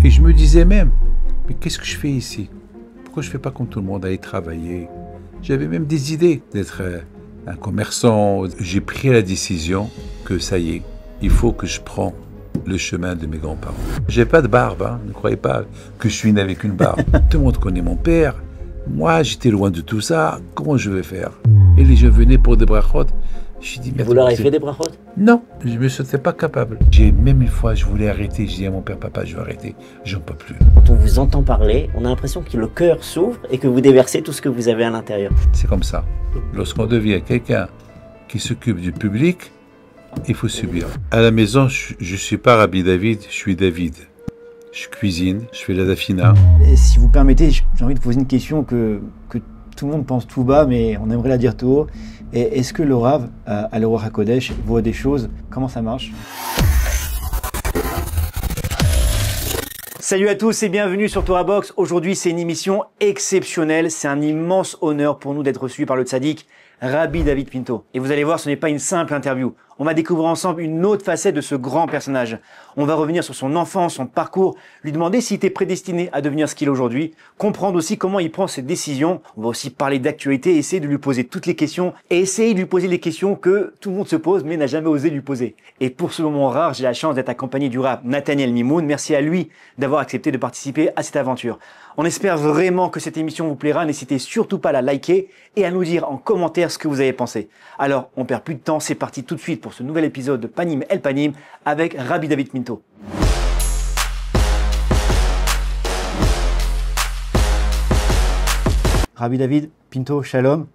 Et je me disais même, mais qu'est-ce que je fais ici? Pourquoi je ne fais pas comme tout le monde, aller travailler? J'avais même des idées d'être un commerçant. J'ai pris la décision que ça y est, il faut que je prends le chemin de mes grands-parents. J'ai pas de barbe, hein. Ne croyez pas que je suis né avec une barbe. Tout le monde connaît mon père. Moi, j'étais loin de tout ça. Comment je vais faire? Et les gens venaient pour des brachot. Je dis, mais vous leur avez fait des brachot? Non, je ne me sentais pas capable. Même une fois, je voulais arrêter. Je dis à mon père, papa, je vais arrêter. J'en peux plus. Quand on vous entend parler, on a l'impression que le cœur s'ouvre et que vous déversez tout ce que vous avez à l'intérieur. C'est comme ça. Lorsqu'on devient quelqu'un qui s'occupe du public, il faut subir. À la maison, je ne suis pas Rabbi David, je suis David. Je cuisine, je fais la dafina. Et si vous permettez, j'ai envie de poser une question que tout le monde pense tout bas, mais on aimerait la dire tout haut. Et est-ce que le Rav, à l'Orach HaKodesh, voit des choses? Comment ça marche? Salut à tous et bienvenue sur Torah Box. Aujourd'hui, c'est une émission exceptionnelle. C'est un immense honneur pour nous d'être reçus par le tzaddik Rabbi David Pinto. Et vous allez voir, ce n'est pas une simple interview. On va découvrir ensemble une autre facette de ce grand personnage. On va revenir sur son enfance, son parcours, lui demander s'il était prédestiné à devenir ce qu'il est aujourd'hui, comprendre aussi comment il prend ses décisions. On va aussi parler d'actualité, essayer de lui poser toutes les questions et essayer de lui poser les questions que tout le monde se pose mais n'a jamais osé lui poser. Et pour ce moment rare, j'ai la chance d'être accompagné du Rav Nathaniel Mimoun. Merci à lui d'avoir accepté de participer à cette aventure. On espère vraiment que cette émission vous plaira. N'hésitez surtout pas à la liker et à nous dire en commentaire ce que vous avez pensé. Alors, on perd plus de temps, c'est parti tout de suite pour ce nouvel épisode de Panim El Panim avec Rabbi David Pinto. Rabbi David Pinto, shalom.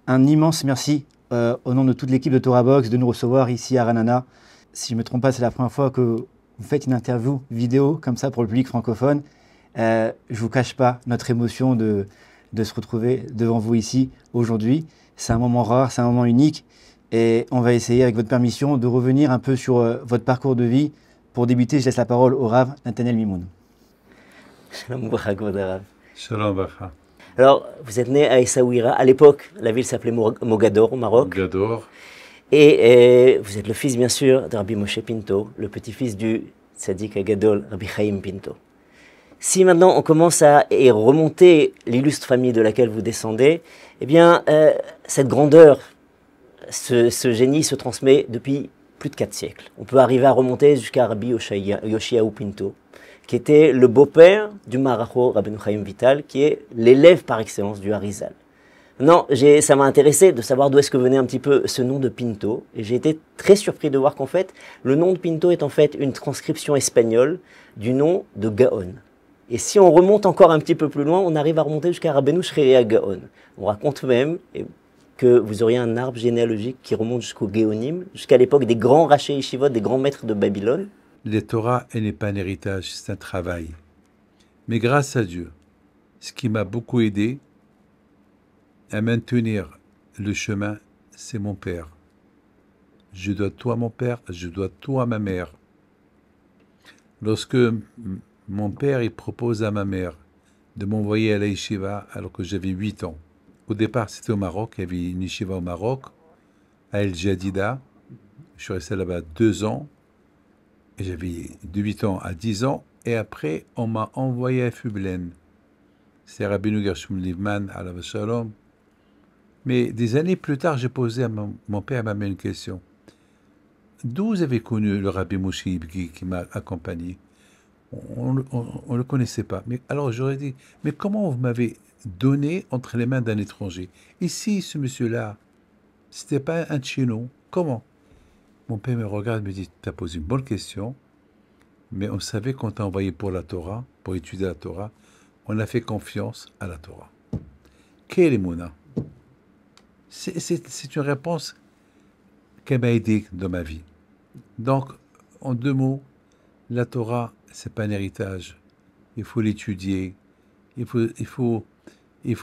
Un immense merci au nom de toute l'équipe de Torah Box de nous recevoir ici à Ranana. Si je ne me trompe pas, c'est la première fois que vous faites une interview vidéo comme ça pour le public francophone. Je ne vous cache pas notre émotion de se retrouver devant vous ici aujourd'hui. C'est un moment rare, c'est un moment unique et on va essayer avec votre permission de revenir un peu sur votre parcours de vie. Pour débuter, je laisse la parole au Rav Nathaniel Mimoun. Shalom Bracha, Kvod Rav. Shalom Bacha. Alors, vous êtes né à Essaouira. À l'époque, la ville s'appelait Mogador, au Maroc. Mogador. Et vous êtes le fils, bien sûr, de Rabbi Moshe Pinto, le petit-fils du tzaddik Agadol, Rabbi Chaim Pinto. Si maintenant on commence à remonter l'illustre famille de laquelle vous descendez, eh bien, cette grandeur, ce génie se transmet depuis plus de 4 siècles. On peut arriver à remonter jusqu'à Rabbi Yoshiaou Pinto, qui était le beau-père du Maracho Rabbeinu Chaim Vital, qui est l'élève par excellence du Harizal. Non, ça m'a intéressé de savoir d'où est-ce que venait un petit peu ce nom de Pinto, et j'ai été très surpris de voir qu'en fait, le nom de Pinto est en fait une transcription espagnole du nom de Gaon. Et si on remonte encore un petit peu plus loin, on arrive à remonter jusqu'à Rabbeinu Shreya Gaon. On raconte même que vous auriez un arbre généalogique qui remonte jusqu'au Géonim, jusqu'à l'époque des grands rachés yeshivot, des grands maîtres de Babylone. Les Torah, elle n'est pas un héritage, c'est un travail. Mais grâce à Dieu, ce qui m'a beaucoup aidé à maintenir le chemin, c'est mon père. Je dois tout à mon père, je dois tout à ma mère. Lorsque mon père il propose à ma mère de m'envoyer à la yeshiva alors que j'avais 8 ans. Au départ, c'était au Maroc, il y avait une yeshiva au Maroc, à El Jadida. Je suis resté là-bas 2 ans. Et j'avais de 8 ans à 10 ans. Et après, on m'a envoyé à Fublen. C'est Rabbeinu Gershom Livman, alav shalom. Mais des années plus tard, j'ai posé à mon père et ma mère une question. D'où vous avez connu le Rabbi Moshe Ibgi qui m'a accompagné? On ne le connaissait pas. Mais alors j'aurais dit, mais comment vous m'avez donné entre les mains d'un étranger? Ici, ce monsieur-là, c'était pas un chino. Comment? Mon père me regarde et me dit, tu as posé une bonne question, mais on savait qu'on t'a envoyé pour la Torah, pour étudier la Torah. On a fait confiance à la Torah. Quelle émouna? C'est une réponse qui m'a aidé dans ma vie. Donc, en 2 mots, la Torah, c'est pas un héritage. Il faut l'étudier. Il faut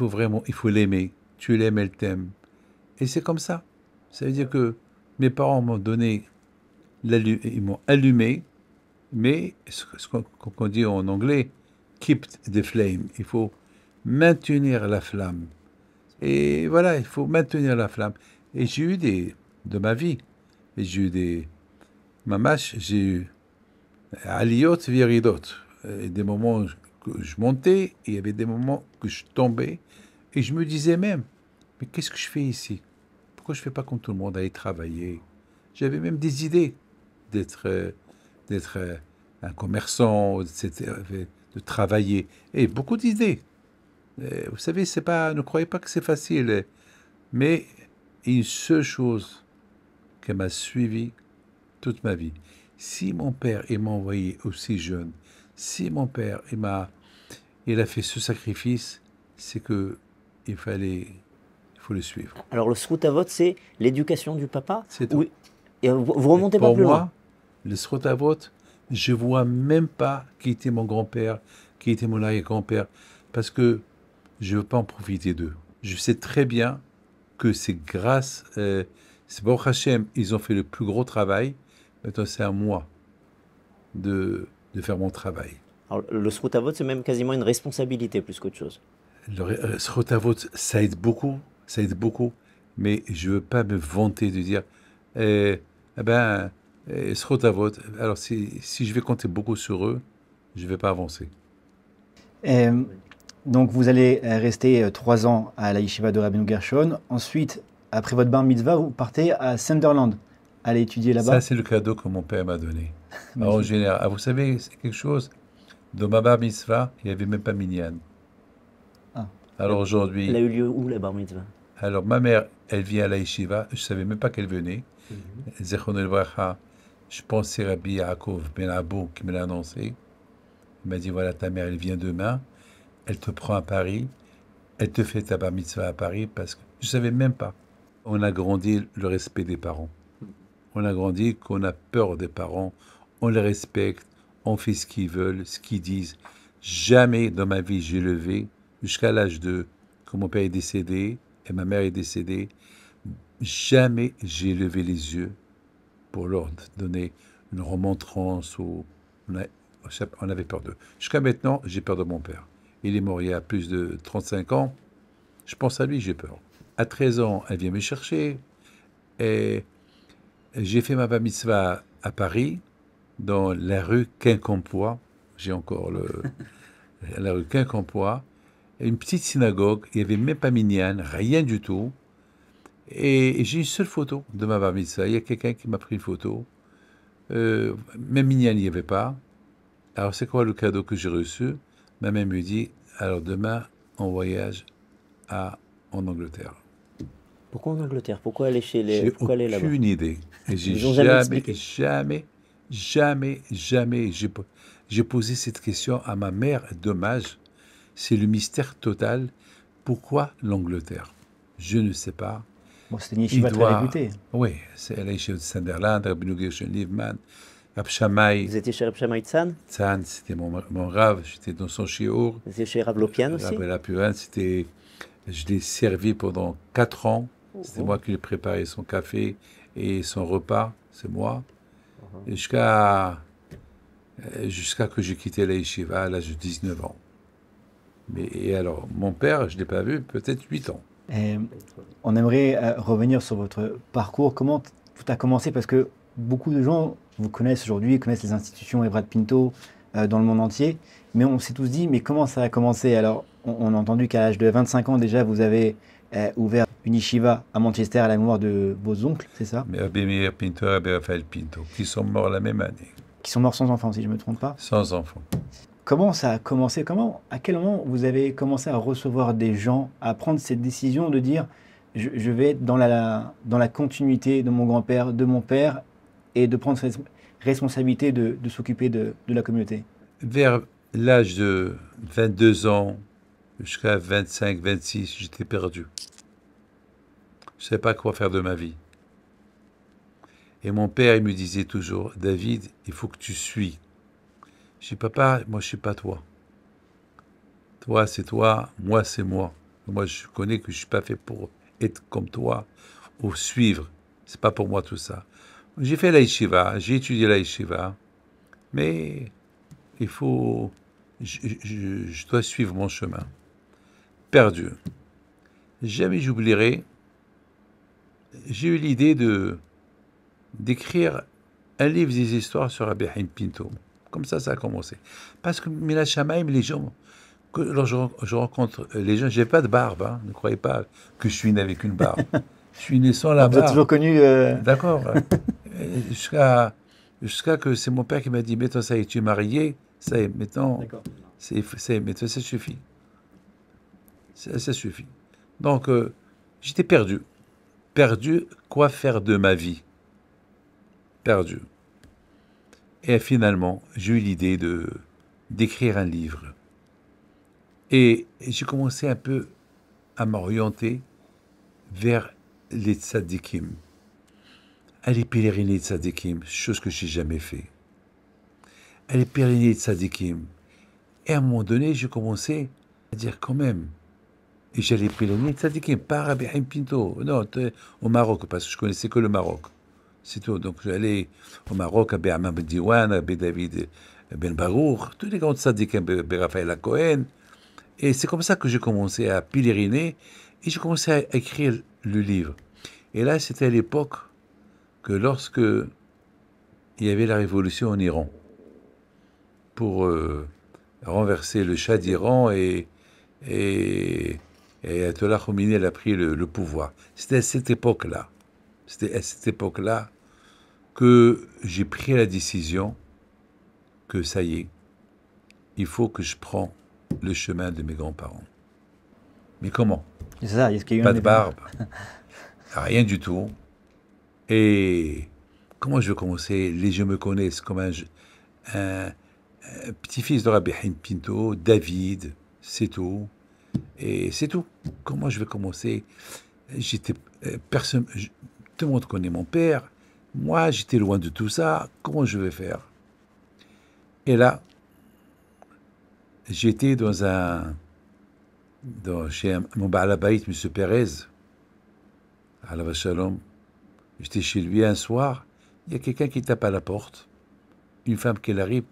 vraiment, il faut l'aimer. Tu l'aimes, elle t'aime. Et c'est comme ça. Ça veut dire que mes parents m'ont donné, ils m'ont allumé, mais ce qu'on dit en anglais, keep the flame. Il faut maintenir la flamme. Et voilà, il faut maintenir la flamme. Et j'ai eu de ma vie, et j'ai eu mamash, j'ai eu aliyot viridot. des moments que je montais, et il y avait des moments que je tombais, et je me disais même, mais qu'est-ce que je fais ici? Pourquoi je ne fais pas comme tout le monde, aller travailler? J'avais même des idées d'être d'être un commerçant, etc., de travailler, et beaucoup d'idées. Vous savez, c'est pas, ne croyez pas que c'est facile, mais une seule chose qui m'a suivi toute ma vie. Si mon père il m'a envoyé aussi jeune, si mon père il a fait ce sacrifice, c'est que il faut le suivre. Alors le Sroutavot, c'est l'éducation du papa? C'est tout. Oui. Et vous remontez pas Pour plus loin? moi, le Srotavot, je vois même pas qui était mon grand-père, qui était mon arrière-grand-père, parce que je veux pas en profiter d'eux. Je sais très bien que c'est grâce, c'est Baruch Hashem, ils ont fait le plus gros travail. Maintenant, c'est à moi de faire mon travail. Alors, le Sroutavot, c'est même quasiment une responsabilité plus qu'autre chose. Le Srotavot, ça aide beaucoup, mais je veux pas me vanter de dire, eh ben, Srotavot, alors si je vais compter beaucoup sur eux, je vais pas avancer. Et, donc vous allez rester 3 ans à la yeshiva de Rabbeinu Gershon. Ensuite, après votre bar mitzvah, vous partez à Sunderland, aller étudier là-bas. Ça, c'est le cadeau que mon père m'a donné. Alors, en général, vous savez, c'est quelque chose, dans ma bar mitzvah, il n'y avait même pas minyan. Ah. Alors aujourd'hui, Elle a eu lieu où, la bar mitzvah? alors ma mère, elle vient à la yeshiva, je savais même pas qu'elle venait. Zechron el-Bracha, je pense que c'est Rabbi Yaakov Ben Abou qui me l'a annoncé. Il m'a dit, voilà, ta mère, elle vient demain, elle te prend à Paris, elle te fait ta bar mitzvah à Paris, parce que je savais même pas. On a grandi le respect des parents. On a grandi qu'on a peur des parents, on les respecte, on fait ce qu'ils veulent, ce qu'ils disent. Jamais dans ma vie j'ai levé, jusqu'à l'âge de, quand mon père est décédé et ma mère est décédée, jamais j'ai levé les yeux pour leur donner une remontrance ou on avait peur d'eux. Jusqu'à maintenant, j'ai peur de mon père. Il est mort il y a plus de 35 ans. Je pense à lui, j'ai peur. À 13 ans, elle vient me chercher et j'ai fait ma bar mitzvah à Paris, dans la rue Quincampoix. J'ai encore la rue Quincampoix. Une petite synagogue, il n'y avait même pas minyan, rien du tout. Et j'ai une seule photo de ma bar mitzvah. Il y a quelqu'un qui m'a pris une photo. Même minyan, il n'y avait pas. Alors, c'est quoi le cadeau que j'ai reçu? Ma mère me dit, alors demain, on voyage en Angleterre. Pourquoi en Angleterre? Pourquoi aller chez les... J'ai Pourquoi aller là-bas? aucune idée. Et j'ai Ils ont jamais expliqué. jamais, j'ai posé cette question à ma mère. Dommage, c'est le mystère total. Pourquoi l'Angleterre? Je ne sais pas. Bon, c'était une yeshiva très réputée. Oui, c'est la yeshiva de Sunderland, Rabbeinu Gershon Livman, Rab Shammai Vous étiez chez Reb Shammai Tzan? Tzan, c'était mon rave, j'étais dans son shiur. Vous étiez chez Rab Lopian aussi? Rab Lapuan, je l'ai servi pendant 4 ans. C'était moi qui lui préparais son café et son repas, c'est moi. Et jusqu'à que j'ai quitté la yeshiva à l'âge de 19 ans. Et alors, mon père, je ne l'ai pas vu, peut-être 8 ans. Et on aimerait revenir sur votre parcours. Comment tout a commencé? Parce que beaucoup de gens vous connaissent aujourd'hui, connaissent les institutions Evrad Pinto dans le monde entier. Mais on s'est tous dit, mais comment ça a commencé? Alors, on a entendu qu'à l'âge de 25 ans déjà, vous avez ouvert une yeshiva à Manchester à la mémoire de vos oncles, c'est ça? Mais Rabbi Meir Pinto et Rabbi Raphaël Pinto, qui sont morts la même année, Qui sont morts sans enfants, si je ne me trompe pas. sans enfants. Comment ça a commencé? À quel moment vous avez commencé à recevoir des gens, à prendre cette décision de dire je vais être dans la continuité de mon grand-père, de mon père, et de prendre cette responsabilité de s'occuper de la communauté? Vers l'âge de 22 ans jusqu'à 25, 26, j'étais perdu. Je ne savais pas quoi faire de ma vie. Et mon père, il me disait toujours, David, il faut que tu suis. Je dis, papa, moi, je ne suis pas toi. Toi, c'est toi, moi, c'est moi. Moi, je connais que je ne suis pas fait pour être comme toi ou suivre. C'est pas pour moi tout ça. J'ai fait la yeshiva, j'ai étudié la yeshiva, mais il faut... Je dois suivre mon chemin. Perdu. Jamais j'oublierai, j'ai eu l'idée d'écrire un livre des histoires sur Rabbi Haim Pinto. Comme ça a commencé. Parce que Mila Shamaim, les gens, lorsque je rencontre les gens, j'ai pas de barbe, hein, ne croyez pas que je suis né avec une barbe. Je suis né sans la On vous a barbe. toujours connu. D'accord. Jusqu'à que c'est mon père qui m'a dit, maintenant ça y est, tu es marié, ça y est, maintenant, D'accord. maintenant ça suffit. Ça suffit. Donc, j'étais perdu. Perdu, quoi faire de ma vie? Perdu. Et finalement, j'ai eu l'idée d'écrire un livre. Et j'ai commencé un peu à m'orienter vers les tzadikim. Aller pèleriner les tzadikim, chose que j'ai jamais fait. Aller pèleriner les tzadikim. Et à un moment donné, j'ai commencé à dire quand même, et j'allais pèleriner les tzadikim, pas Rabbi Haim Pinto, non, au Maroc, parce que je connaissais que le Maroc. C'est tout. Donc j'allais au Maroc, à Béhamam Ben Diwan, à David Ben Barour, tous les grands tzadikim, Raphaël Cohen. Et c'est comme ça que j'ai commencé à pèleriner et j'ai commencé à écrire le livre. Et là, c'était à l'époque que lorsque il y avait la révolution en Iran pour renverser le Shah d'Iran et Ayatollah Khomeini elle a pris le pouvoir. C'était à cette époque-là. C'était à cette époque-là que j'ai pris la décision que ça y est, il faut que je prends le chemin de mes grands-parents. Mais comment? C'est ça, est-ce qu'il y a eu Pas un de événement barbe, rien du tout. Et comment je vais commencer? Les gens me connaissent comme un petit-fils de Rabbi Haim Pinto, David, c'est tout. Et c'est tout. Comment je vais commencer? J'étais personne, tout le monde connaît mon père. Moi, j'étais loin de tout ça. Comment je vais faire? Et là, j'étais chez mon Baal Habayit, M. Pérez, Alav Shalom. J'étais chez lui un soir. Il y a quelqu'un qui tape à la porte. Une femme qui arrive.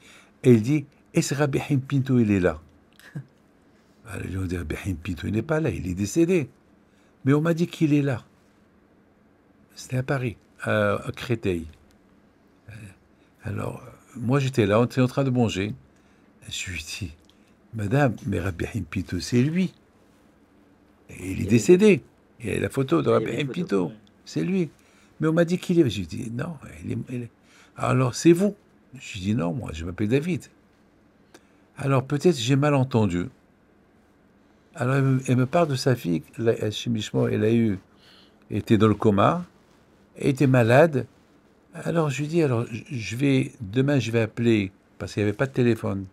Et elle dit, est-ce que Rabbi Haim Pinto, il est là? Alors, ils ont dit, Rabbi Haim Pinto, il n'est pas là, il est décédé. Mais on m'a dit qu'il est là. C'était à Paris, à Créteil. Alors, moi j'étais là, on était en train de manger. Je lui dis, Madame, mais Rabbi Haim Pinto, c'est lui. Et il est décédé. Il y a la photo de Rabbi Haim Pinto. C'est lui. Mais on m'a dit qu'il est. Je lui dis, non, il est. Alors, c'est vous. Je lui dis, non, moi, je m'appelle David. Alors, peut-être j'ai mal entendu. Alors, elle me parle de sa fille, chez Mishmo, elle était dans le coma, elle était malade. Alors, je lui dis, alors, demain, je vais appeler, parce qu'il n'y avait pas de téléphone.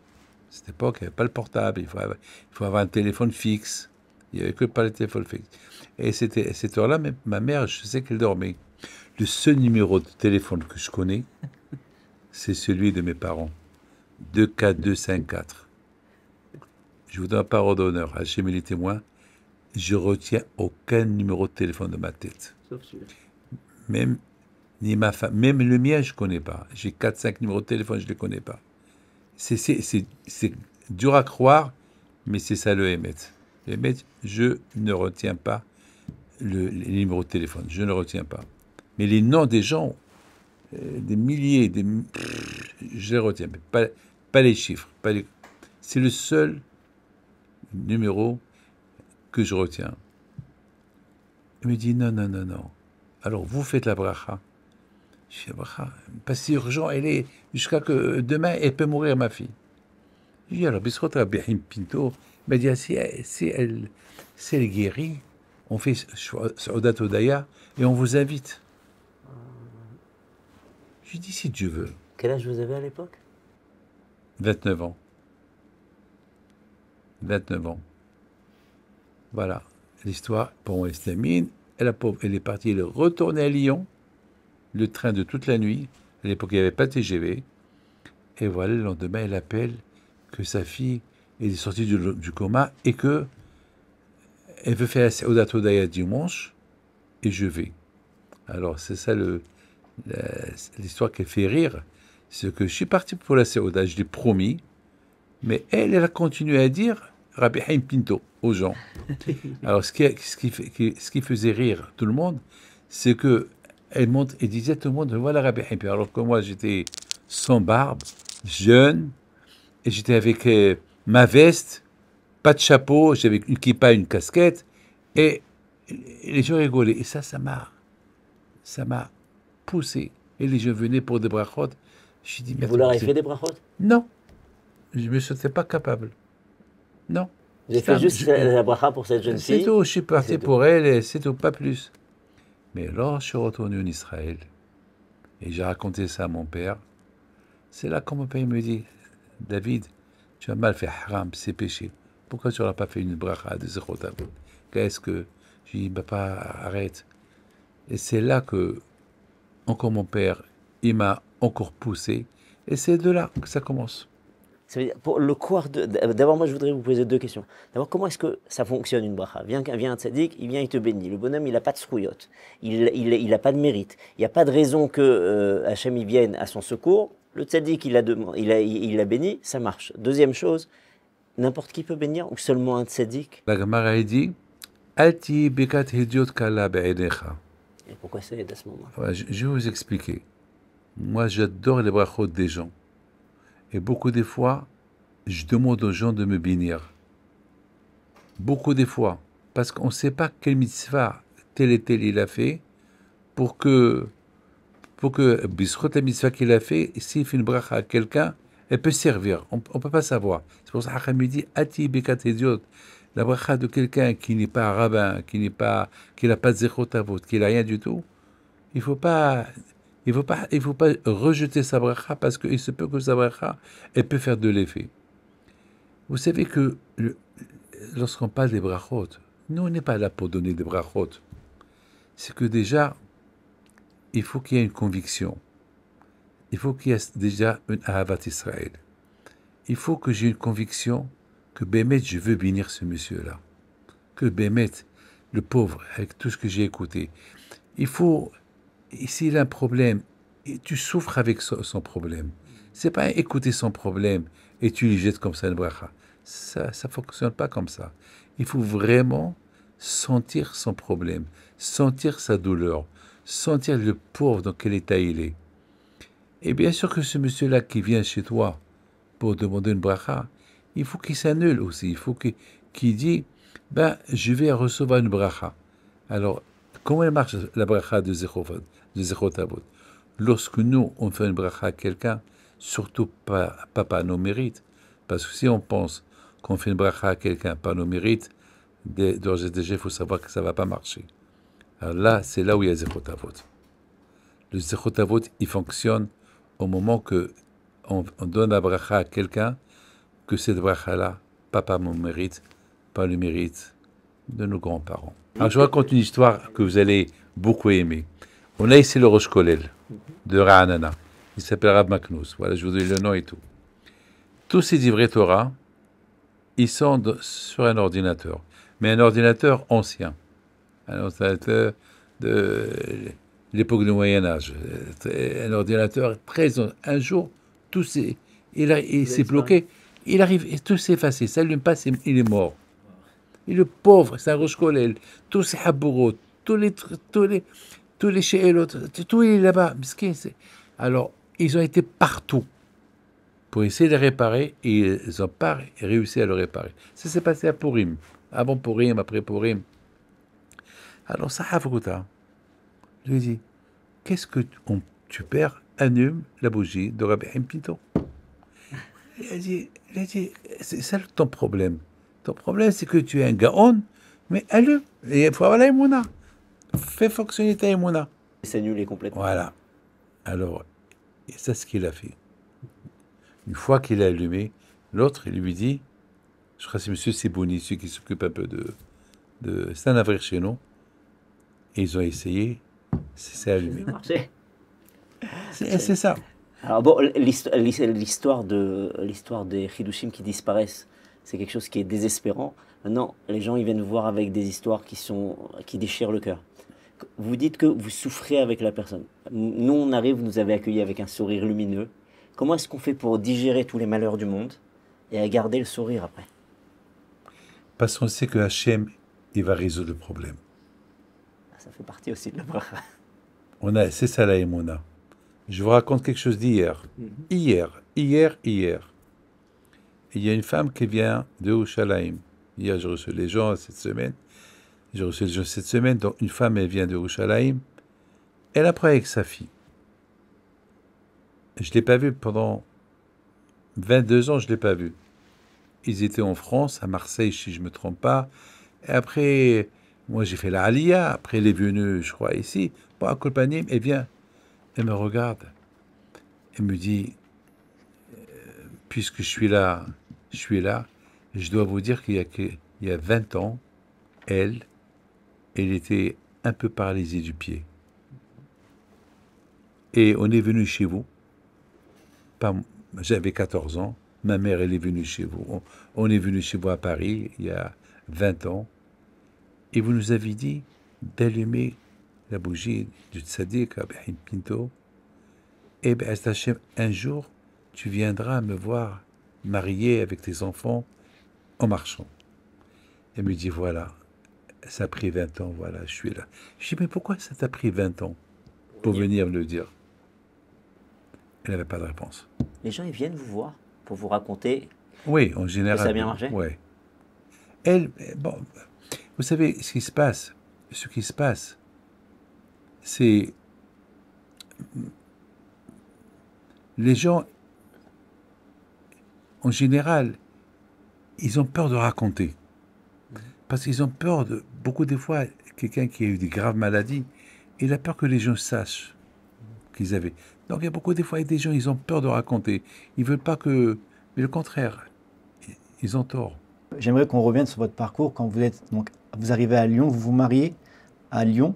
À cette époque, il n'y avait pas le portable, il faut avoir un téléphone fixe. Il n'y avait que pas le téléphone fixe. Et c'était à cette heure-là, ma mère, je sais qu'elle dormait. Le seul numéro de téléphone que je connais, c'est celui de mes parents. 24254. Je vous donne la parole d'honneur. Hachem et les témoins, je retiens aucun numéro de téléphone de ma tête. Sauf celui-là. Même, ni ma femme, même le mien, je ne connais pas. J'ai 4-5 numéros de téléphone, je ne les connais pas. C'est dur à croire, mais c'est ça le Hémet. Le Hémet, je ne retiens pas les numéros de téléphone. Je ne retiens pas. Mais les noms des gens, des milliers, je les retiens. Mais pas les chiffres. C'est le seul numéro que je retiens. Il me dit non. Alors vous faites la bracha. Je fais la bracha. Pas si urgent, elle est jusqu'à que demain elle peut mourir ma fille. Je dis alors Bisrot Rabbi Haim Pinto m'a dit si elle guérit, on fait Saudat Odaya et on vous invite. Je lui dis si Dieu veut. Quel âge vous avez à l'époque? 29 ans. 29 ans. Voilà. L'histoire, pour moi, elle se termine. La pauvre, elle est partie, elle est retournée à Lyon. Le train de toute la nuit. À l'époque, il n'y avait pas de TGV. Et voilà, le lendemain, elle appelle que sa fille est sortie du coma et que elle veut faire la Seudat Odaya dimanche et je vais. Alors, c'est ça l'histoire qui fait rire. C'est que je suis parti pour la Seudat, je l'ai promis. Mais elle a continué à dire Rabbi Haim Pinto aux gens. Alors, ce qui faisait rire tout le monde, c'est que elle disait à tout le monde, voilà Rabbi Haim Pinto. Alors que moi, j'étais sans barbe, jeune, et j'étais avec ma veste, pas de chapeau, j'avais une kippa, une casquette, et les gens rigolaient. Et ça m'a poussé. Et les gens venaient pour des brachot. J'ai dit, mais Vous leur avez attends, fait des brachot? non, je me sentais pas capable. Non. Vous avez fait juste la bracha pour cette jeune C'est fille? tout, je suis parti C'est tout. pour elle, et c'est tout, pas plus. Mais alors, je suis retourné en Israël, et j'ai raconté ça à mon père. C'est là que mon père me dit, David, tu as mal fait haram, c'est péché. Pourquoi tu n'auras pas fait une bracha de Zechot Avot? Qu'est-ce que... Je dis, papa, arrête. Et c'est là que, encore mon père, il m'a encore poussé, et c'est de là que ça commence. Ça veut dire, pour le quoi d'abord, moi, je voudrais vous poser deux questions. D'abord, comment est-ce que ça fonctionne une bracha? Vient un tzaddik, il vient, il te bénit. Le bonhomme, il n'a pas de srouyot. Il n'a pas de mérite. Il n'y a pas de raison que Hachem y vienne à son secours. Le tzaddik, il a béni, ça marche. Deuxième chose, n'importe qui peut bénir ou seulement un tzaddik? La Gemara a dit, Alti bekat hidiot kala be'enecha. Et pourquoi c'est à ce moment-là? Voilà, je vais vous expliquer. Moi, j'adore les brachot des gens. Et beaucoup des fois, je demande aux gens de me bénir. Beaucoup des fois. Parce qu'on ne sait pas quelle mitzvah tel et tel il a fait pour que bisrot la mitzvah qu'il a fait, s'il fait une bracha à quelqu'un, elle peut servir. On ne peut pas savoir. C'est pour ça qu'Hacham me dit, Ati bekat idiot. La bracha de quelqu'un qui n'est pas rabbin, qui n'a pas de zechot avot, qui n'a rien du tout, il faut pas rejeter sa bracha parce qu'il se peut que sa bracha, elle peut faire de l'effet. Vous savez que lorsqu'on parle des brachot, nous on n'est pas là pour donner des brachot. C'est que déjà, il faut qu'il y ait une conviction. Il faut qu'il y ait déjà une ahavat Israël. Il faut que j'ai une conviction que Bémet, je veux bénir ce monsieur-là. Que Bémet, le pauvre, avec tout ce que j'ai écouté, il faut... S'il a un problème, et tu souffres avec son problème. C'est pas écouter son problème et tu lui jettes comme ça une bracha. Ça ne fonctionne pas comme ça. Il faut vraiment sentir son problème, sentir sa douleur, sentir le pauvre dans quel état il est. Et bien sûr que ce monsieur-là qui vient chez toi pour demander une bracha, il faut qu'il s'annule aussi. Il faut qu'il dise, je vais recevoir une bracha. Alors, comment elle marche la bracha de Zechot Avot? Lorsque nous, on fait une bracha à quelqu'un, surtout pas par nos mérites, parce que si on pense qu'on fait une bracha à quelqu'un par nos mérites, d'ores et déjà, il faut savoir que ça ne va pas marcher. Alors là, c'est là où il y a Zechot Avot. Le Zechot Avot, il fonctionne au moment que on donne la bracha à quelqu'un, que cette bracha-là, pas par mon mérite, pas le mérite de nos grands-parents. Alors je raconte une histoire que vous allez beaucoup aimer. On a ici le Rosh Kolel de Ra'anana. Il s'appelle Rav Maknous. Voilà, je vous donne le nom et tout. Tous ces livrets Torah, ils sont sur un ordinateur. Mais un ordinateur ancien. Un ordinateur de l'époque du Moyen-Âge. Un ordinateur très... Un jour, tout s'est... Il s'est bloqué. Il arrive, et tout s'est effacé. Ça ne s'allume pas, il est mort. Et le pauvre, c'est un Rosh Kolel. Tous ces habourot, tous les chéelot, tout est là-bas. Alors, ils ont été partout pour essayer de le réparer et ils n'ont pas réussi à le réparer. Ça s'est passé à Purim. Avant Purim, après Purim. Alors, Sahavruta, je lui ai dit, qu'est-ce que tu perds? Allume la bougie de Rabbi Chaim Pinto. Il a dit, c'est ça ton problème. Ton problème, c'est que tu es un gaon, mais allume. Il faut avoir la émouna. Fais fonctionner ta émouna. C'est annulé complètement. Voilà. Alors, c'est ce qu'il a fait. Une fois qu'il a allumé, l'autre, il lui dit, je crois que c'est M. Sibouni, celui qui s'occupe un peu de c'est un avril chez nous, et ils ont essayé, c'est allumé. C'est ça. Alors bon, l'histoire des Hidushim qui disparaissent, c'est quelque chose qui est désespérant. Maintenant, les gens ils viennent voir avec des histoires qui déchirent le cœur. Vous dites que vous souffrez avec la personne. Nous, on arrive, vous nous avez accueillis avec un sourire lumineux. Comment est-ce qu'on fait pour digérer tous les malheurs du monde et à garder le sourire après? Parce qu'on sait que Hachem, il va résoudre le problème. Ça fait partie aussi de la bracha. C'est ça la émouna. Je vous raconte quelque chose d'hier. Hier. Il y a une femme qui vient de Yerushalayim. Hier, j'ai reçu les gens cette semaine. J'ai reçu les gens cette semaine. Donc, une femme, elle vient de Yerushalayim. Elle a pris avec sa fille. Je ne l'ai pas vue pendant 22 ans, je ne l'ai pas vue. Ils étaient en France, à Marseille, si je ne me trompe pas. Et après, moi, j'ai fait la Aliyah. Après, elle est venue, je crois, ici. Bon, à Kolpanim, elle vient. Elle me regarde. Elle me dit, puisque je suis là, je dois vous dire qu'il y a 20 ans, elle était un peu paralysée du pied. Et on est venu chez vous. J'avais 14 ans. Ma mère, elle est venue chez vous. On est venu chez vous à Paris, il y a 20 ans. Et vous nous avez dit d'allumer la bougie du tzaddik, Rabbi Pinto. Et bien, Hachem, un jour, tu viendras me voir mariée avec tes enfants en marchant. Elle me dit, voilà, ça a pris 20 ans, voilà, je suis là. Je dis, mais pourquoi ça t'a pris 20 ans pour venir me le dire? Elle n'avait pas de réponse. Les gens, ils viennent vous voir pour vous raconter Oui, en général. que ça a bien marché? Oui. Elle, bon, vous savez, ce qui se passe, c'est les gens, en général, ils ont peur de raconter. Parce qu'ils ont peur de, beaucoup des fois, quelqu'un qui a eu des graves maladies, il a peur que les gens sachent qu'ils avaient. Donc il y a beaucoup des fois, il y a des gens, ils ont peur de raconter. Ils ne veulent pas que... Mais le contraire, ils ont tort. J'aimerais qu'on revienne sur votre parcours quand vous arrivez à Lyon, vous vous mariez à Lyon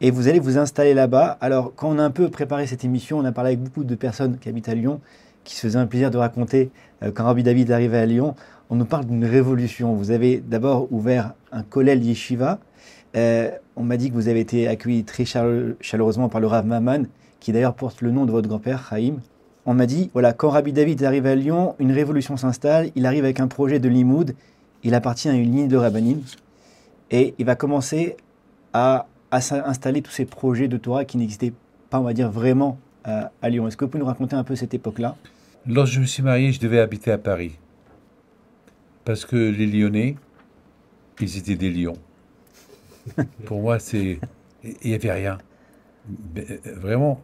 et vous allez vous installer là-bas. Alors, quand on a un peu préparé cette émission, on a parlé avec beaucoup de personnes qui habitent à Lyon, qui se faisaient un plaisir de raconter quand Rabbi David est arrivé à Lyon. On nous parle d'une révolution. Vous avez d'abord ouvert un kollel yeshiva. On m'a dit que vous avez été accueilli très chaleureusement par le Rav Maman, qui d'ailleurs porte le nom de votre grand-père, Chaim. On m'a dit, voilà, quand Rabbi David est arrivé à Lyon, une révolution s'installe. Il arrive avec un projet de limoud. Il appartient à une ligne de rabbanim. Et il va commencer à installer tous ces projets de Torah qui n'existaient pas, on va dire, vraiment à Lyon. Est-ce que vous pouvez nous raconter un peu cette époque-là? Lorsque je me suis marié, je devais habiter à Paris. Parce que les Lyonnais, ils étaient des lions. Pour moi, il n'y avait rien. Vraiment,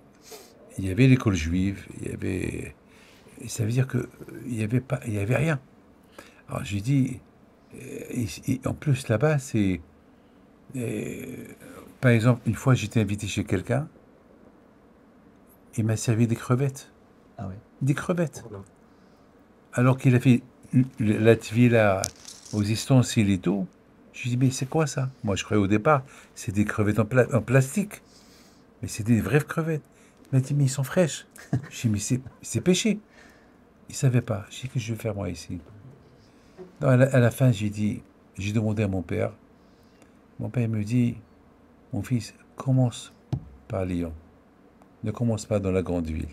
il y avait l'école juive, il y avait... Ça veut dire qu'il n'y avait rien. Alors j'ai dit, en plus là-bas, c'est... Par exemple, une fois j'étais invité chez quelqu'un, il m'a servi des crevettes. Ah oui. Des crevettes. Alors qu'il a fait la tvila aux ustensiles et tout, je lui dis, mais c'est quoi ça? Moi je croyais au départ, c'est des crevettes en plastique. Mais c'est des vraies crevettes. Il m'a dit, mais ils sont fraîches. Je lui ai dit, mais c'est péché. Il ne savait pas. Je lui ai dit, qu'est-ce que je vais faire moi ici? Non, à la fin, j'ai demandé à mon père. Mon père me dit, mon fils, commence par Lyon. Ne commence pas dans la grande ville.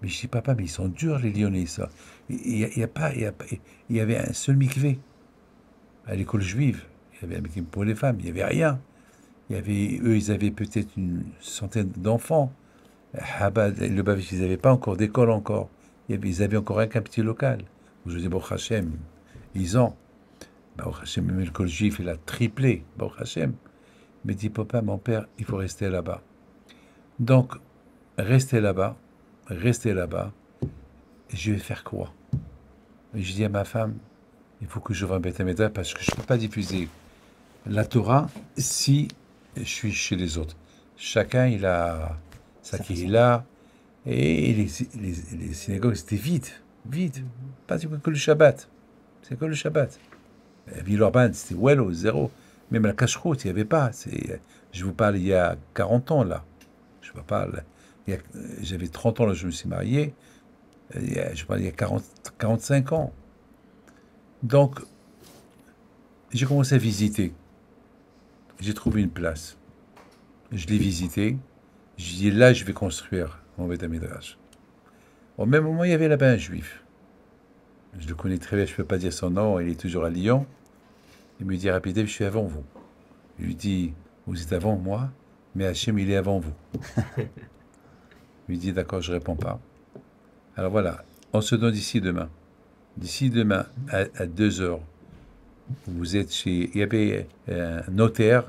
Mais je dis, papa, mais ils sont durs les Lyonnais, ça. Il y avait un seul mikvé. À l'école juive, il y avait un mikvé pour les femmes, il n'y avait rien. Eux, ils avaient peut-être une centaine d'enfants. Chabad, le Bavish, ils n'avaient pas encore d'école encore. Ils avaient encore un petit local. Aujourd'hui, Baruch Hashem, ils ont. Baruch Hashem, même l'école juive, il a triplé. Baruch Hashem. Il me dit, papa, mon père, il faut rester là-bas. Donc, rester là-bas. Je vais faire quoi? Et je dis à ma femme, il faut que j'ouvre un Beth Amikdash parce que je ne peux pas diffuser la Torah si je suis chez les autres. Chacun, il a sa kehila. Et les synagogues, c'était vide. Pas que le Shabbat. C'est que le Shabbat. Villeurbanne, c'était Wello, zéro. Même la cache-route, il n'y avait pas. Je vous parle il y a 40 ans, là. Je vous parle. J'avais 30 ans, là, je me suis marié. Je parle il y a 45 ans. Donc, j'ai commencé à visiter. J'ai trouvé une place. Je l'ai visitée. J'ai dit, là, je vais construire mon Beth Amikdash. Au même moment, il y avait là-bas un juif. Je le connais très bien, je ne peux pas dire son nom, il est toujours à Lyon. Il me dit, Rabbi David, je suis avant vous. Je lui dis, vous êtes avant moi, mais Hachem, il est avant vous. Il me dit, d'accord, je ne réponds pas. Alors voilà, on se donne d'ici demain. D'ici demain, à 2 heures, vous êtes chez... Il y avait un notaire.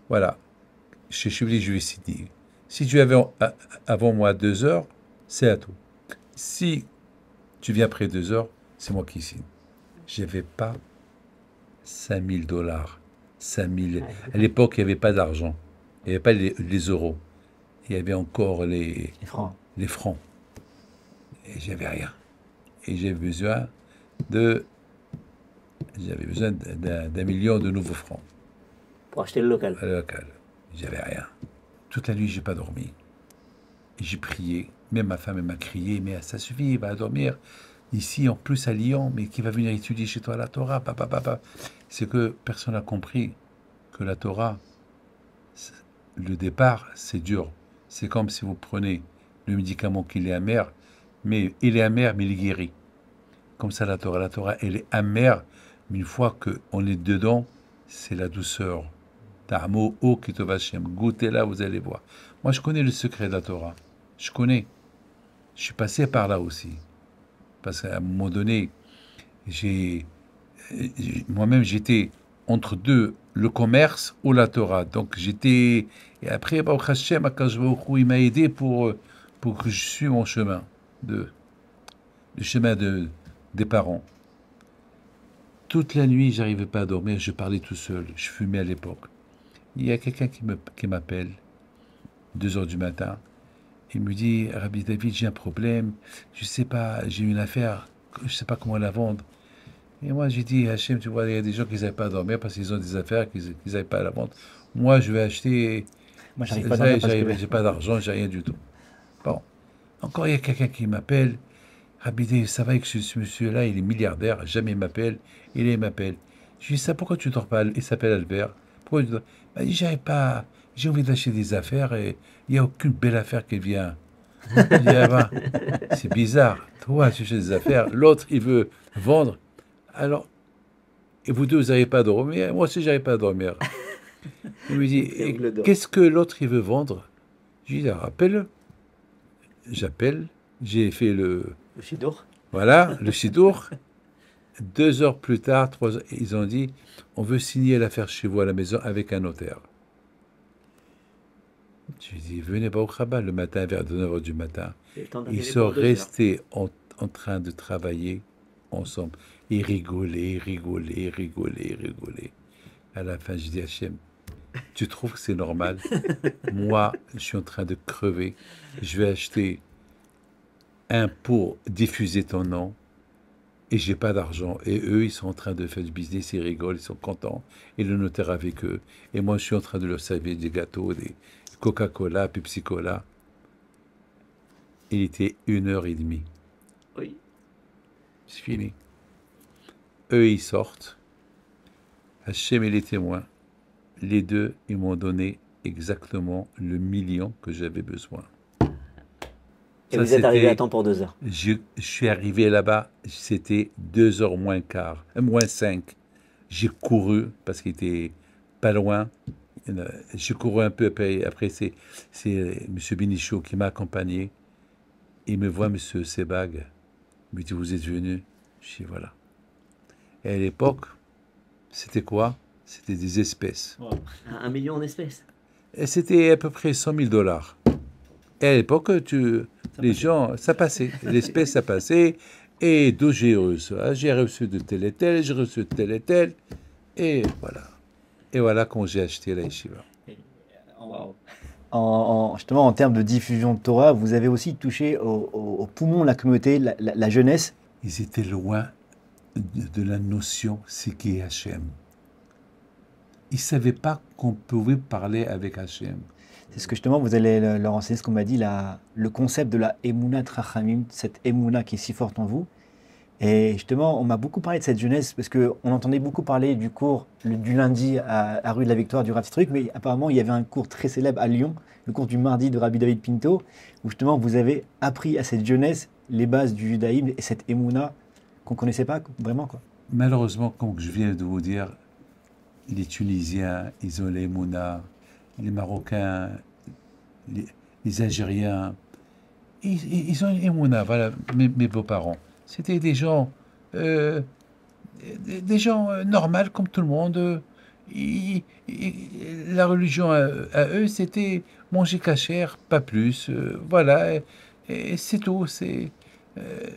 Voilà, chez Chevalier, je vais signer. Si tu avais avant moi 2 heures, c'est à toi. Si tu viens après 2 heures, c'est moi qui signe. Je n'avais pas 5 000 $. 5 000. À l'époque, il n'y avait pas d'argent. Il n'y avait pas les euros. Il y avait encore Les francs. les francs. Et j'avais rien. Et de, j'avais besoin d'un million de nouveaux francs Pour acheter le local. à la locale. J'avais rien. Toute la nuit, j'ai pas dormi. Et j'ai prié. Même ma femme, elle m'a crié, mais ça suffit, il va dormir. Ici, en plus à Lyon, mais qui va venir étudier chez toi la Torah, papa, papa. C'est que personne n'a compris que la Torah, le départ, c'est dur. C'est comme si vous prenez le médicament qui est amer, mais il est amer, mais il est guéri. Comme ça, la Torah, elle est amère, mais une fois qu'on est dedans, c'est la douceur. Ta'amo o kitovachem. Goûtez-la, vous allez voir. Moi, je connais le secret de la Torah. Je connais. Je suis passé par là aussi. Parce qu'à un moment donné, moi-même, j'étais entre deux, le commerce ou la Torah. Donc, j'étais... Et après, Baruch Hashem, Akadosh Baruch Hu, il m'a aidé pour que je suive mon chemin, le chemin des parents. Toute la nuit, j'arrivais pas à dormir, je parlais tout seul. Je fumais à l'époque. Il y a quelqu'un qui m'appelle, 2 heures du matin. Il me dit, Rabbi David, j'ai un problème. Je sais pas, j'ai une affaire, je sais pas comment la vendre. Et moi, j'ai dit, Hachem, tu vois, il y a des gens qui n'arrivent pas à dormir parce qu'ils ont des affaires qu'ils n'arrivent pas à la vendre. Moi, je vais acheter. Moi, j'arrive pas à dormir parce que... J'ai pas d'argent, j'ai rien du tout. Bon. Encore, il y a quelqu'un qui m'appelle. Rabbi David, ça va que ce monsieur-là, il est milliardaire, jamais il m'appelle. Il m'appelle. Je lui dis, ça, pourquoi tu ne dors pas? Il s'appelle Albert. Pourquoi tu dors? Il dit, j'arrive pas. J'ai envie d'acheter des affaires et il n'y a aucune belle affaire qui vient. Je dis, ah ben, c'est bizarre. Toi, tu achètes des affaires. L'autre, il veut vendre. Alors, et vous deux, vous n'arrivez pas à dormir. Moi aussi, j'arrive pas à dormir. Il me dit, qu'est-ce que l'autre, il veut vendre? Je lui dis, appelle-le. J'appelle. J'ai fait Le Shidour. Voilà, le Sidour. 2 heures plus tard, 3 heures, ils ont dit, on veut signer l'affaire chez vous à la maison avec un notaire. Je lui dis, venez pas au Khabat le matin vers 9 heures du matin. Ils sont restés en train de travailler ensemble. Ils rigolaient. À la fin, je dis, Hachem, tu trouves que c'est normal? Moi, je suis en train de crever. Je vais acheter un pour diffuser ton nom et j'ai pas d'argent. Et eux, ils sont en train de faire du business, ils rigolent, ils sont contents. Et le notaire avec eux. Et moi, je suis en train de leur servir des gâteaux, des Coca-Cola, Pepsi-Cola. Il était 1h30. Oui. C'est fini. Eux, ils sortent. Hachem et les témoins. Les deux, ils m'ont donné exactement le million que j'avais besoin. Et ça, vous êtes arrivé à temps pour 2 heures. Je suis arrivé là-bas, c'était 2 heures moins quart, moins 5. J'ai couru parce qu'il était pas loin. J'ai couru un peu après c'est M. Benichot qui m'a accompagné. Il me voit, M. Sebag. Il me dit, vous êtes venu? Je dis, voilà. Et à l'époque, c'était quoi? C'était des espèces. Wow. 1 million en espèces. Et c'était à peu près 100 000 $. Et à l'époque, les gens, ça passait. L'espèce, ça passait. Et d'où j'ai reçu? J'ai reçu de tel et tel, j'ai reçu de tel et tel. Et voilà. Et voilà quand j'ai acheté la yeshiva. Justement, en termes de diffusion de Torah, vous avez aussi touché au poumon de la communauté, la jeunesse. Ils étaient loin de la notion c'est qui est Hachem. Ils ne savaient pas qu'on pouvait parler avec Hachem. C'est ce que justement vous allez leur enseigner, ce qu'on m'a dit, le concept de la Emunat Rachamim, cette Emuna qui est si forte en vous. Et justement, on m'a beaucoup parlé de cette jeunesse parce qu'on entendait beaucoup parler du cours du lundi à rue de la Victoire du Rav Strik, mais apparemment il y avait un cours très célèbre à Lyon, le cours du mardi de Rabbi David Pinto, où justement vous avez appris à cette jeunesse les bases du judaïsme et cette Emuna qu'on ne connaissait pas vraiment, quoi. Malheureusement, comme je viens de vous dire, les Tunisiens, ils ont les Emuna, les Marocains, les Algériens, ils ont une émouna, voilà, mes beaux-parents. C'était euh, des gens normaux comme tout le monde. La religion à eux, c'était manger cachère, pas plus. Voilà, et c'est tout. Euh,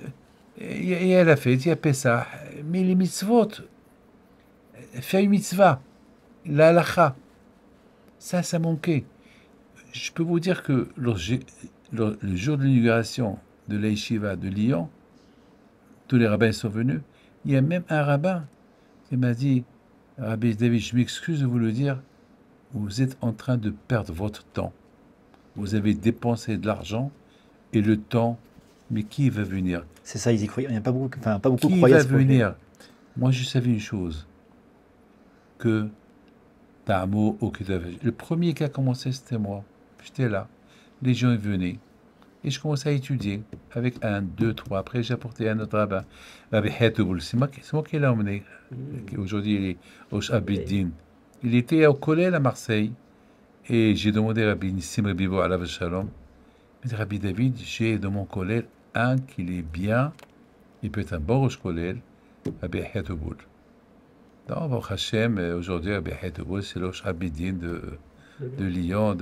il y a la fête, il y a Pessah. Mais les mitzvot, faire une mitzvah, la halakha, ça manquait. Je peux vous dire que le jour de l'inauguration de la yeshiva de Lyon, tous les rabbins sont venus. Il y a même un rabbin qui m'a dit, Rabbi David, je m'excuse de vous le dire, vous êtes en train de perdre votre temps. Vous avez dépensé de l'argent et le temps, mais qui va venir? C'est ça, ils y croyaient. Il n'y a pas beaucoup, enfin, pas beaucoup Qui croyaient à va ce projet. venir? Moi, je savais une chose, que Tamo, le premier qui a commencé, c'était moi. J'étais là. Les gens venaient. Et je commençais à étudier avec un, deux, trois. Après, j'ai apporté un autre rabbin. Rabbi Hetoul, c'est moi qui l'ai emmené. Aujourd'hui, il est au Shabiddin. Il était au collège à Marseille. Et j'ai demandé à Rabbi Nissim Rabibo Alav Shalom. Il dit, Rabbi David, j'ai dans mon collège un qui est bien. Il peut être un bon roche collège. Rabbi Hetoul. Donc, Baruch Hashem, aujourd'hui, Rabbi Hetoul, c'est le Shabiddin de Lyon.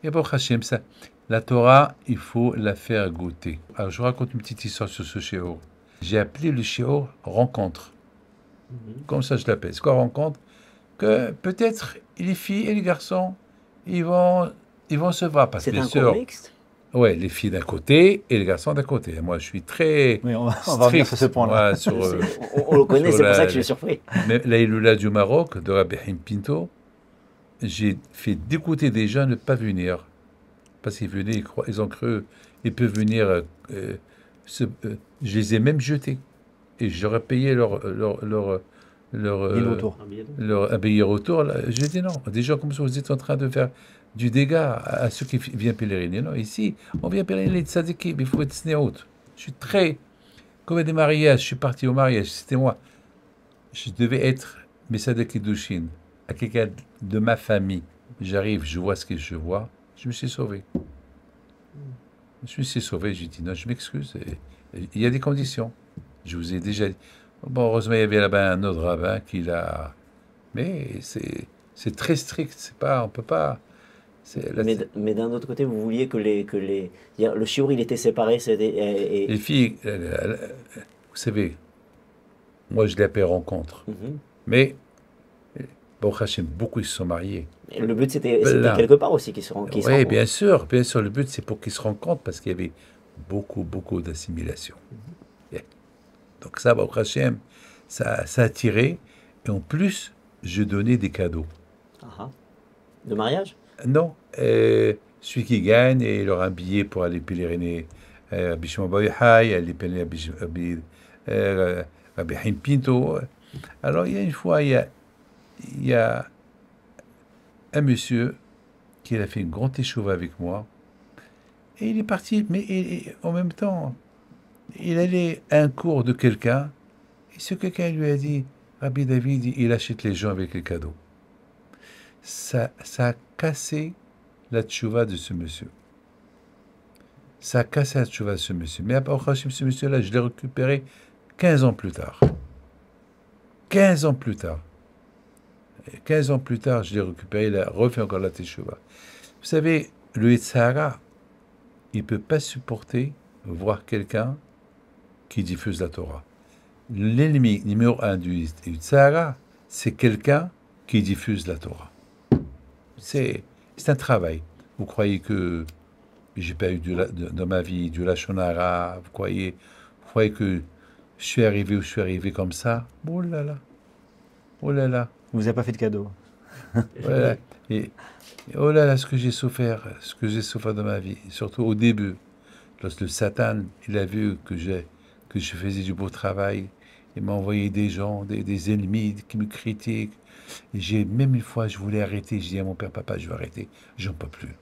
Et Baruch Hashem, ça. La Torah, il faut la faire goûter. Alors, je vous raconte une petite histoire sur ce shiur. J'ai appelé le shiur rencontre. Comme ça, je l'appelle. C'est quoi rencontre? Que peut-être les filles et les garçons, ils vont se voir. Parce que C'est bien un sûr, cours mixte? ouais, les filles d'un côté et les garçons d'un côté. Moi, je suis très Oui, on va revenir sur ce point-là. moi, sur, On le connaît, sur c'est pour ça que je suis surpris. la Iloula du Maroc, de Rabbi Haim Pinto, j'ai fait d'écouter des gens ne pas venir. Parce qu'ils venaient, ils ont cru, ils peuvent venir. Je les ai même jetés. Et j'aurais payé Libre autour. leur billet retour. Là. Je dis non. Des gens comme ça, vous êtes en train de faire du dégât à ceux qui viennent pèleriner. Non, ici, on vient pèleriner les tzadikim, il faut être snéaut. Je suis très. Comme des mariages, je suis parti au mariage, c'était moi. Je devais être Messadak Kiddushin, à quelqu'un de ma famille. J'arrive, je vois ce que je vois. Je me suis sauvé. Je me suis sauvé, j'ai dit non, je m'excuse. Il y a des conditions. Je vous ai déjà dit. Bon, heureusement, il y avait là-bas un autre rabbin qui l'a. Mais c'est très strict. C'est pas, on peut pas. Mais d'un autre côté, vous vouliez que le shiur, il était séparé. Les filles, vous savez, moi je l'appelle rencontre. Mais, bon, Hachem, beaucoup ils se sont mariés. Le but, c'était quelque part aussi qu'ils se Oui, rencontrent. bien sûr, le but c'est pour qu'ils se rencontrent parce qu'il y avait beaucoup d'assimilation. Donc ça, Baruch Hashem, ça a attiré. Et en plus, je donnais des cadeaux. De mariage? Non, celui qui gagne, et il aura un billet pour aller pèleriner à Bishma Bayhai, aller pèleriner à Rabbi Haim Pinto. Alors, il y a une fois, il y a un monsieur qui a fait une grande échauve avec moi. Et il est parti, mais en même temps, il allait à un cours de quelqu'un. Et ce quelqu'un lui a dit, Rabbi David, il achète les gens avec les cadeaux. Ça a cassé la tchouva de ce monsieur. Ça a cassé la tchouva de ce monsieur. Mais après, ce monsieur-là, je l'ai récupéré 15 ans plus tard. 15 ans plus tard. 15 ans plus tard, je l'ai récupéré, il a refait encore la tchouva. Vous savez, le Yitzhara, il ne peut pas supporter voir quelqu'un qui diffuse la Torah. L'ennemi numéro un du Yitzhara, c'est quelqu'un qui diffuse la Torah. C'est un travail. Vous croyez que j'ai pas eu dans ma vie du Lachon Hara? Vous croyez que je suis arrivé où je suis arrivé comme ça? Oh là là. Oh là là. Vous n'avez pas fait de cadeau. Voilà. Et oh là là, ce que j'ai souffert dans ma vie, surtout au début. Lorsque le Satan, il a vu que je faisais du beau travail, il m'a envoyé des gens, des ennemis qui me critiquent. Et même une fois, je voulais arrêter. Je dis à mon père, papa, je vais arrêter. J'en peux plus.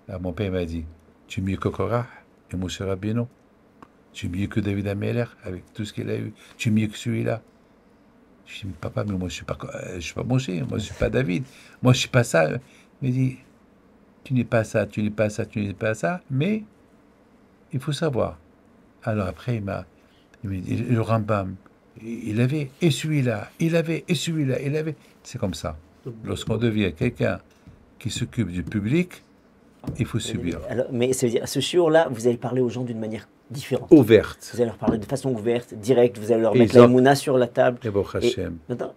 Là, mon père m'a dit, tu es mieux que Korah et Moshe Rabbeinu. Tu es mieux que David Ameller avec tout ce qu'il a eu. Tu es mieux que celui-là. Je dis, papa, mais moi, je suis pas Moshe. Moi, je suis pas David. Moi, je suis pas ça. Il m'a dit, tu n'es pas ça, tu n'es pas ça, tu n'es pas ça. Mais Il faut savoir. Alors après, il m'a dit, le Rambam, il avait et celui-là, il avait et celui-là, il avait. C'est comme ça. Lorsqu'on devient quelqu'un qui s'occupe du public, il faut subir. Alors, mais ça veut dire, ce shiur-là, vous allez parler aux gens d'une manière différente. Ouverte. Vous allez leur parler de façon ouverte, directe, vous allez leur Et mettre ils la ont- mouna sur la table. Et Baruch Et Hashem. maintenant,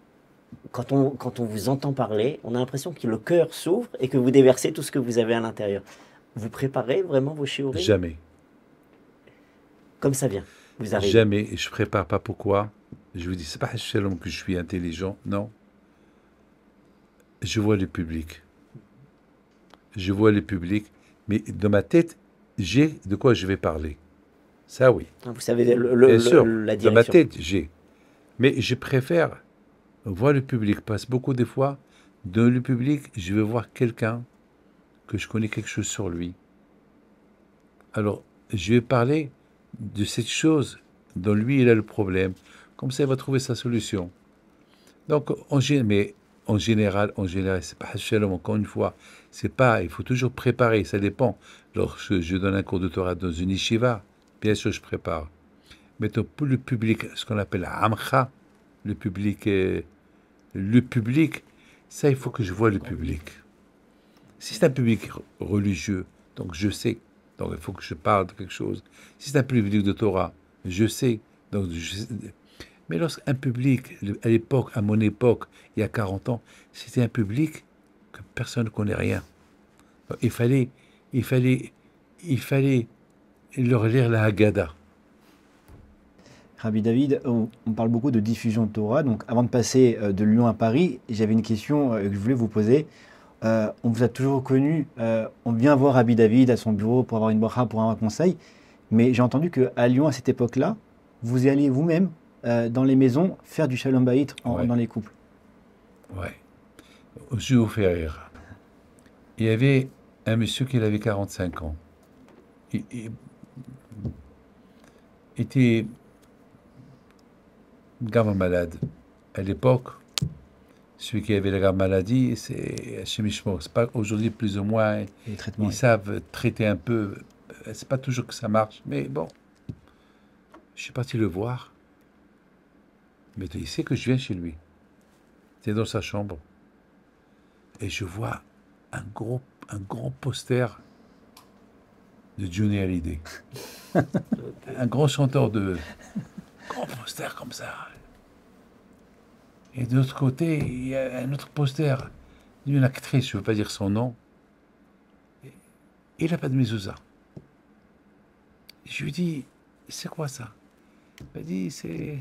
quand on vous entend parler, on a l'impression que le cœur s'ouvre et que vous déversez tout ce que vous avez à l'intérieur. Vous préparez vraiment vos shiurim Jamais. comme ça vient. Vous arrivez. Jamais. Et je prépare pas pourquoi. Je vous dis, c'est pas Shalom que je suis intelligent. Non. Je vois le public. Je vois le public. Mais dans ma tête, j'ai de quoi je vais parler. Ça, oui. Vous savez Bien sûr. la Dans ma direction. tête, j'ai. Mais je préfère voir le public. Parce que beaucoup des fois, dans le public, je vais voir quelqu'un que je connais quelque chose sur lui. Alors, je vais parler de cette chose dont lui, il a le problème. Comme ça, il va trouver sa solution. Donc, mais en général, c'est pas Shalom, encore une fois, c'est pas, il faut toujours préparer, ça dépend. Lorsque je donne un cours de Torah dans une yeshiva, bien sûr, je prépare. Mais pour le public, ce qu'on appelle Amcha, le public, ça, il faut que je vois le public. Si c'est un public religieux, donc je sais, donc il faut que je parle de quelque chose. Si c'est un public de Torah, je sais, donc je sais. Mais lorsqu'un public, à l'époque, à mon époque, il y a 40 ans, c'était un public que personne ne connaît rien. Donc, il fallait leur lire la Haggadah. Rabbi David, on parle beaucoup de diffusion de Torah. Donc, avant de passer de Lyon à Paris, j'avais une question que je voulais vous poser. On vous a toujours connu, on vient voir Rabbi David à son bureau pour avoir une bracha, pour avoir un conseil. Mais j'ai entendu qu'à Lyon, à cette époque-là, vous alliez vous-même dans les maisons faire du Shalom Bayit Ouais. dans les couples. Ouais. Au Jules Ferrer. Il y avait un monsieur qui avait 45 ans. Il était grave malade. À l'époque, celui qui avait la grave maladie, c'est Hachem Ishmor. C'est pas aujourd'hui plus ou moins. Les traitements. Ils savent traiter un peu. C'est pas toujours que ça marche, mais bon. Je suis parti le voir. Mais il sait que je viens chez lui. C'est dans sa chambre. Et je vois un grand poster de Johnny Hallyday. Un grand chanteur de... Grand poster comme ça. Et de l'autre côté, il y a un autre poster d'une actrice, je ne veux pas dire son nom. Il n'a pas de mezouza. Je lui dis, c'est quoi ça? Il m'a dit, c'est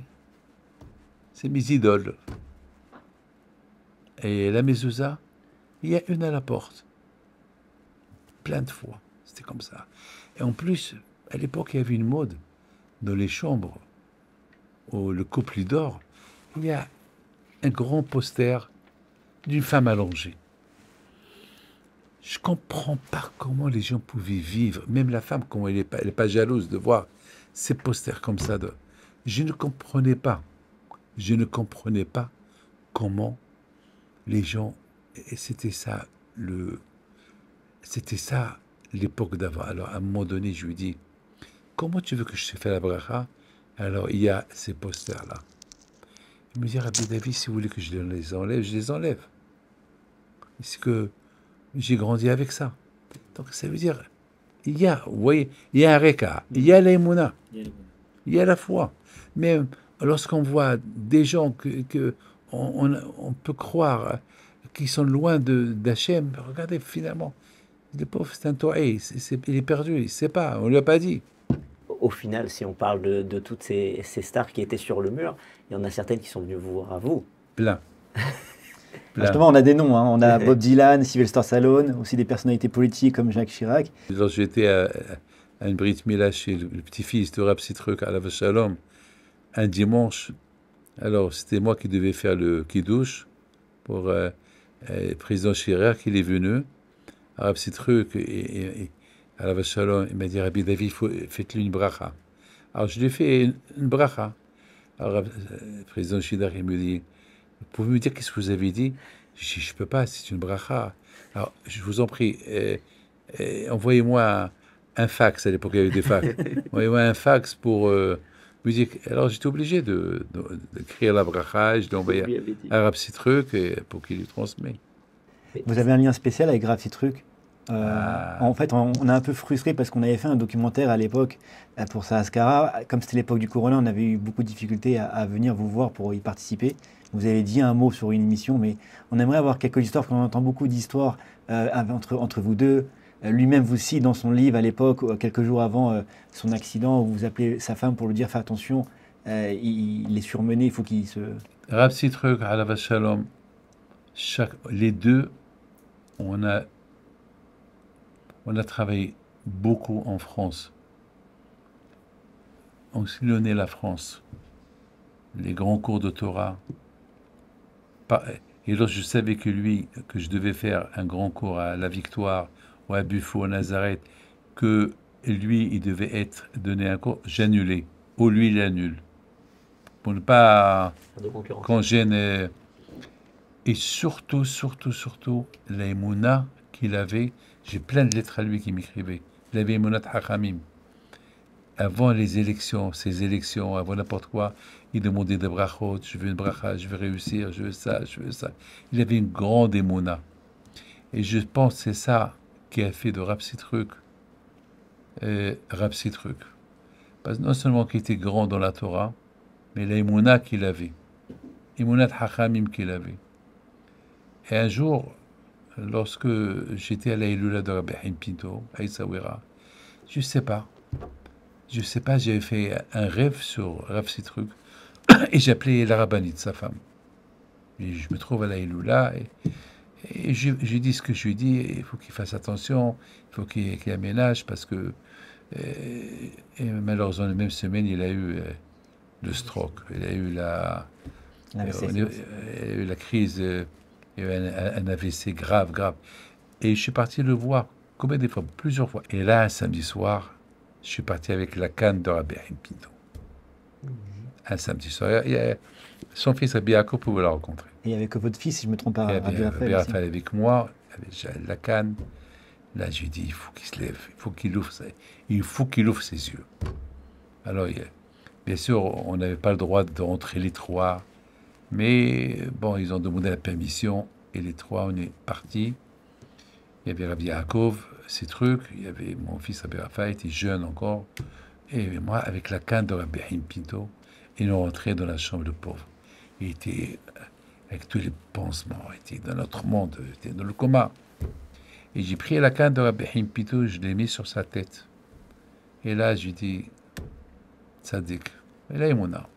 mes idoles. Et la mezouza, il y a une à la porte. Plein de fois. C'était comme ça. Et en plus, à l'époque, il y avait une mode dans les chambres où le couple y dort. Il y a un grand poster d'une femme allongée. Je comprends pas comment les gens pouvaient vivre, même la femme, comment elle est pas jalouse de voir ces posters comme ça. Je ne comprenais pas. Je ne comprenais pas comment les gens... Et c'était ça l'époque d'avant. Alors à un moment donné, je lui dis, comment tu veux que je te fasse la bracha? Alors il y a ces posters-là. Il me dit, Rabbi David, si vous voulez que je les enlève, je les enlève. Parce que j'ai grandi avec ça. Donc ça veut dire, vous voyez, il y a un reka, il y a l'aïmouna, il y a la foi. Mais lorsqu'on voit des gens on peut croire qui sont loin d'Hachem, regardez, finalement, le pauvre, c'est un toé, il est perdu, il ne sait pas, on ne lui a pas dit. Au final, si on parle de toutes ces stars qui étaient sur le mur, il y en a certaines qui sont venues vous voir à vous. Plein. Justement, on a des noms. On a Bob Dylan, Sylvester Stallone, aussi des personnalités politiques comme Jacques Chirac. Lorsque j'étais à une Brit Mila chez le petit-fils de Rab Sitruk à la Shalom, un dimanche, alors c'était moi qui devais faire le kiddush pour le président Chirac, il est venu. Rab Sitruk et à la Shalom, il m'a dit, Rabbi David, faites-lui une bracha. Alors je lui ai fait une bracha. Alors le président Chirac, il me dit, vous pouvez me dire qu'est-ce que vous avez dit? Je dis, je ne peux pas, c'est une bracha. Alors, je vous en prie, envoyez-moi un fax, à l'époque il y avait des fax. On envoyait un fax pour musique. Alors j'étais obligé d'écrire la bracha, je l'ai envoyé Lui avait dit. à Rav Sitruk pour qu'il lui transmet. Vous avez un lien spécial avec Rav Sitruk. Ah. En fait, on est un peu frustré parce qu'on avait fait un documentaire à l'époque pour sa Ascara. Comme c'était l'époque du Corona, on avait eu beaucoup de difficultés à venir vous voir pour y participer. Vous avez dit un mot sur une émission, mais on aimerait avoir quelques histoires, parce qu'on entend beaucoup d'histoires entre vous deux. Lui-même vous cite dans son livre à l'époque, quelques jours avant son accident, où vous appelez sa femme pour lui dire fais attention, il est surmené, il faut qu'il se... Rav Sitruk, alav shalom, les deux, on a travaillé beaucoup en France. On sillonnait la France, les grands cours de Torah. Et lorsque je savais que je devais faire un grand cours à La Victoire, ou à Buffo, à Nazareth, que lui, il devait donné un cours, j'annulais. Ou lui, il annule. Pour ne pas De concurrence. qu'on gêne. Et surtout, la émouna qu'il avait, j'ai plein de lettres à lui qui m'écrivait. Il avait émounat hachamim. Avant les élections, ces élections, avant n'importe quoi, il demandait des brachot, je veux une bracha, je veux réussir, je veux ça, je veux ça. Il avait une grande émouna. Et je pense que c'est ça qui a fait de Rav Sitruk Rav Sitruk. Parce que non seulement qu'il était grand dans la Torah, mais la émouna qu'il avait. Émounat hachamim qu'il avait. Et un jour, lorsque j'étais à la Iloula de Rabbi Haim Pinto, à Essaouira, je sais pas, j'avais fait un rêve sur Rav Sitruk et j'ai appelé la rabbinite, sa femme. Et je me trouve à la Iloula et je dis ce que je lui dis, il faut qu'il fasse attention, il faut qu'il aménage parce que et malheureusement la même semaine il a eu le stroke, il a eu la crise, il y a eu un AVC grave. Et je suis parti le voir combien de fois, plusieurs fois. Et là, un samedi soir, je suis parti avec la canne de Rabbi Haim Pinto. Un samedi soir. Son fils Rabbi Yaakov pouvait la rencontrer. Et il n'y avait que votre fils, si je ne me trompe pas, Rabbi Rabbi Raphaël. Raphaël avec moi, avec la canne. Là, je lui dis, il faut qu'il se lève, il faut qu'il ouvre ses yeux. Alors, bien sûr, on n'avait pas le droit de rentrer les trois, mais bon, ils ont demandé la permission, et les trois, on est partis. Il y avait Rabbi Yaakov, ces trucs, il y avait mon fils Rabbi Raphaël, il était jeune encore, et moi, avec la canne de Rabbi Haim Pinto, et nous rentrés dans la chambre de pauvre. Il était avec tous les pansements, il était dans notre monde, il était dans le coma. Et j'ai pris la canne de Rabbi Haim Pinto, je l'ai mis sur sa tête. Et là, je lui dis, Tzadik. Et là, Emouna.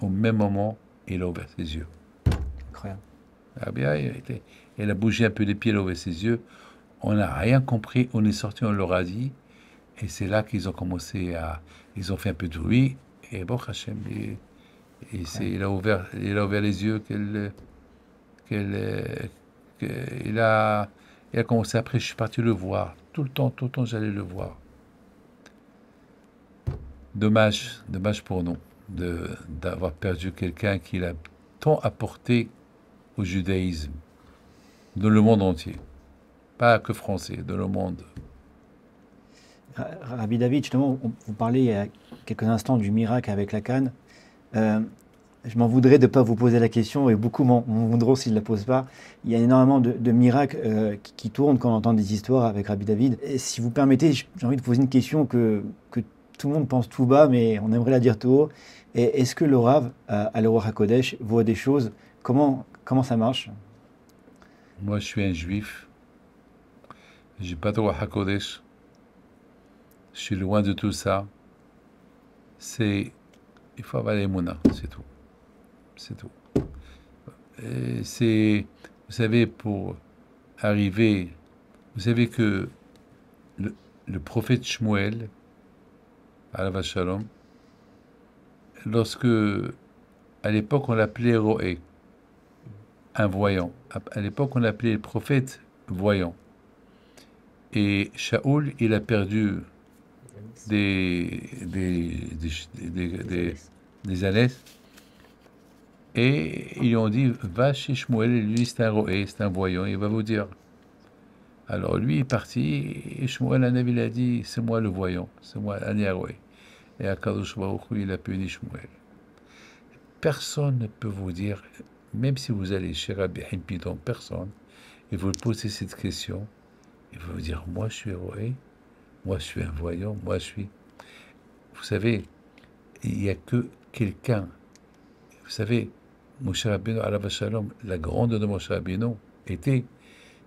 Au même moment, il a ouvert ses yeux. Incroyable. Ah bien, il a bougé un peu les pieds, il a ouvert ses yeux. On n'a rien compris, on est sorti, on leur a dit. Et c'est là qu'ils ont commencé ils ont fait un peu de bruit. Et bon, Hachem, il a ouvert les yeux il a commencé. Après, je suis parti le voir. Tout le temps, j'allais le voir. Dommage pour nous d'avoir perdu quelqu'un qui a tant apporté au judaïsme, dans le monde entier. Pas que français, dans le monde. Rabbi David, justement, vous parlez il y a quelques instants du miracle avec la canne. Je m'en voudrais de ne pas vous poser la question, et beaucoup m'en voudront s'ils ne la posent pas. Il y a énormément de miracles qui tournent quand on entend des histoires avec Rabbi David. Et si vous permettez, j'ai envie de poser une question que tout le monde pense tout bas, mais on aimerait la dire tout haut. Et est-ce que le Rav, à l'Orach HaKodesh, voit des choses? Comment ça marche? Moi, je suis un juif. J'ai pas de Orach HaKodesh. Je suis loin de tout ça. Il faut avoir l'émouna, c'est tout. C'est tout. Et vous savez, pour arriver, vous savez que le prophète Shmuel, alav shalom, lorsque, à l'époque, on l'appelait Roé, un voyant. À l'époque, on l'appelait le prophète voyant. Et Shaoul, il a perdu des ânesses. Et ils lui ont dit, va chez Shmuel, lui c'est un roé, c'est un voyant, il va vous dire. Alors lui est parti, et Shmuel Hanavi il a dit, c'est moi le voyant, c'est moi, Aniaroué. Et Akadosh Baruch Hu, il a puni Shmuel. Personne ne peut vous dire, même si vous allez chez Rabbi Haim Pinto, personne, et vous le posez cette question, il va vous dire, moi je suis Roé, moi je suis un voyant, moi je suis... Vous savez, il n'y a que quelqu'un, vous savez, Moshe Rabbeinu, alav shalom, la grande de Moshe Rabbeinu était,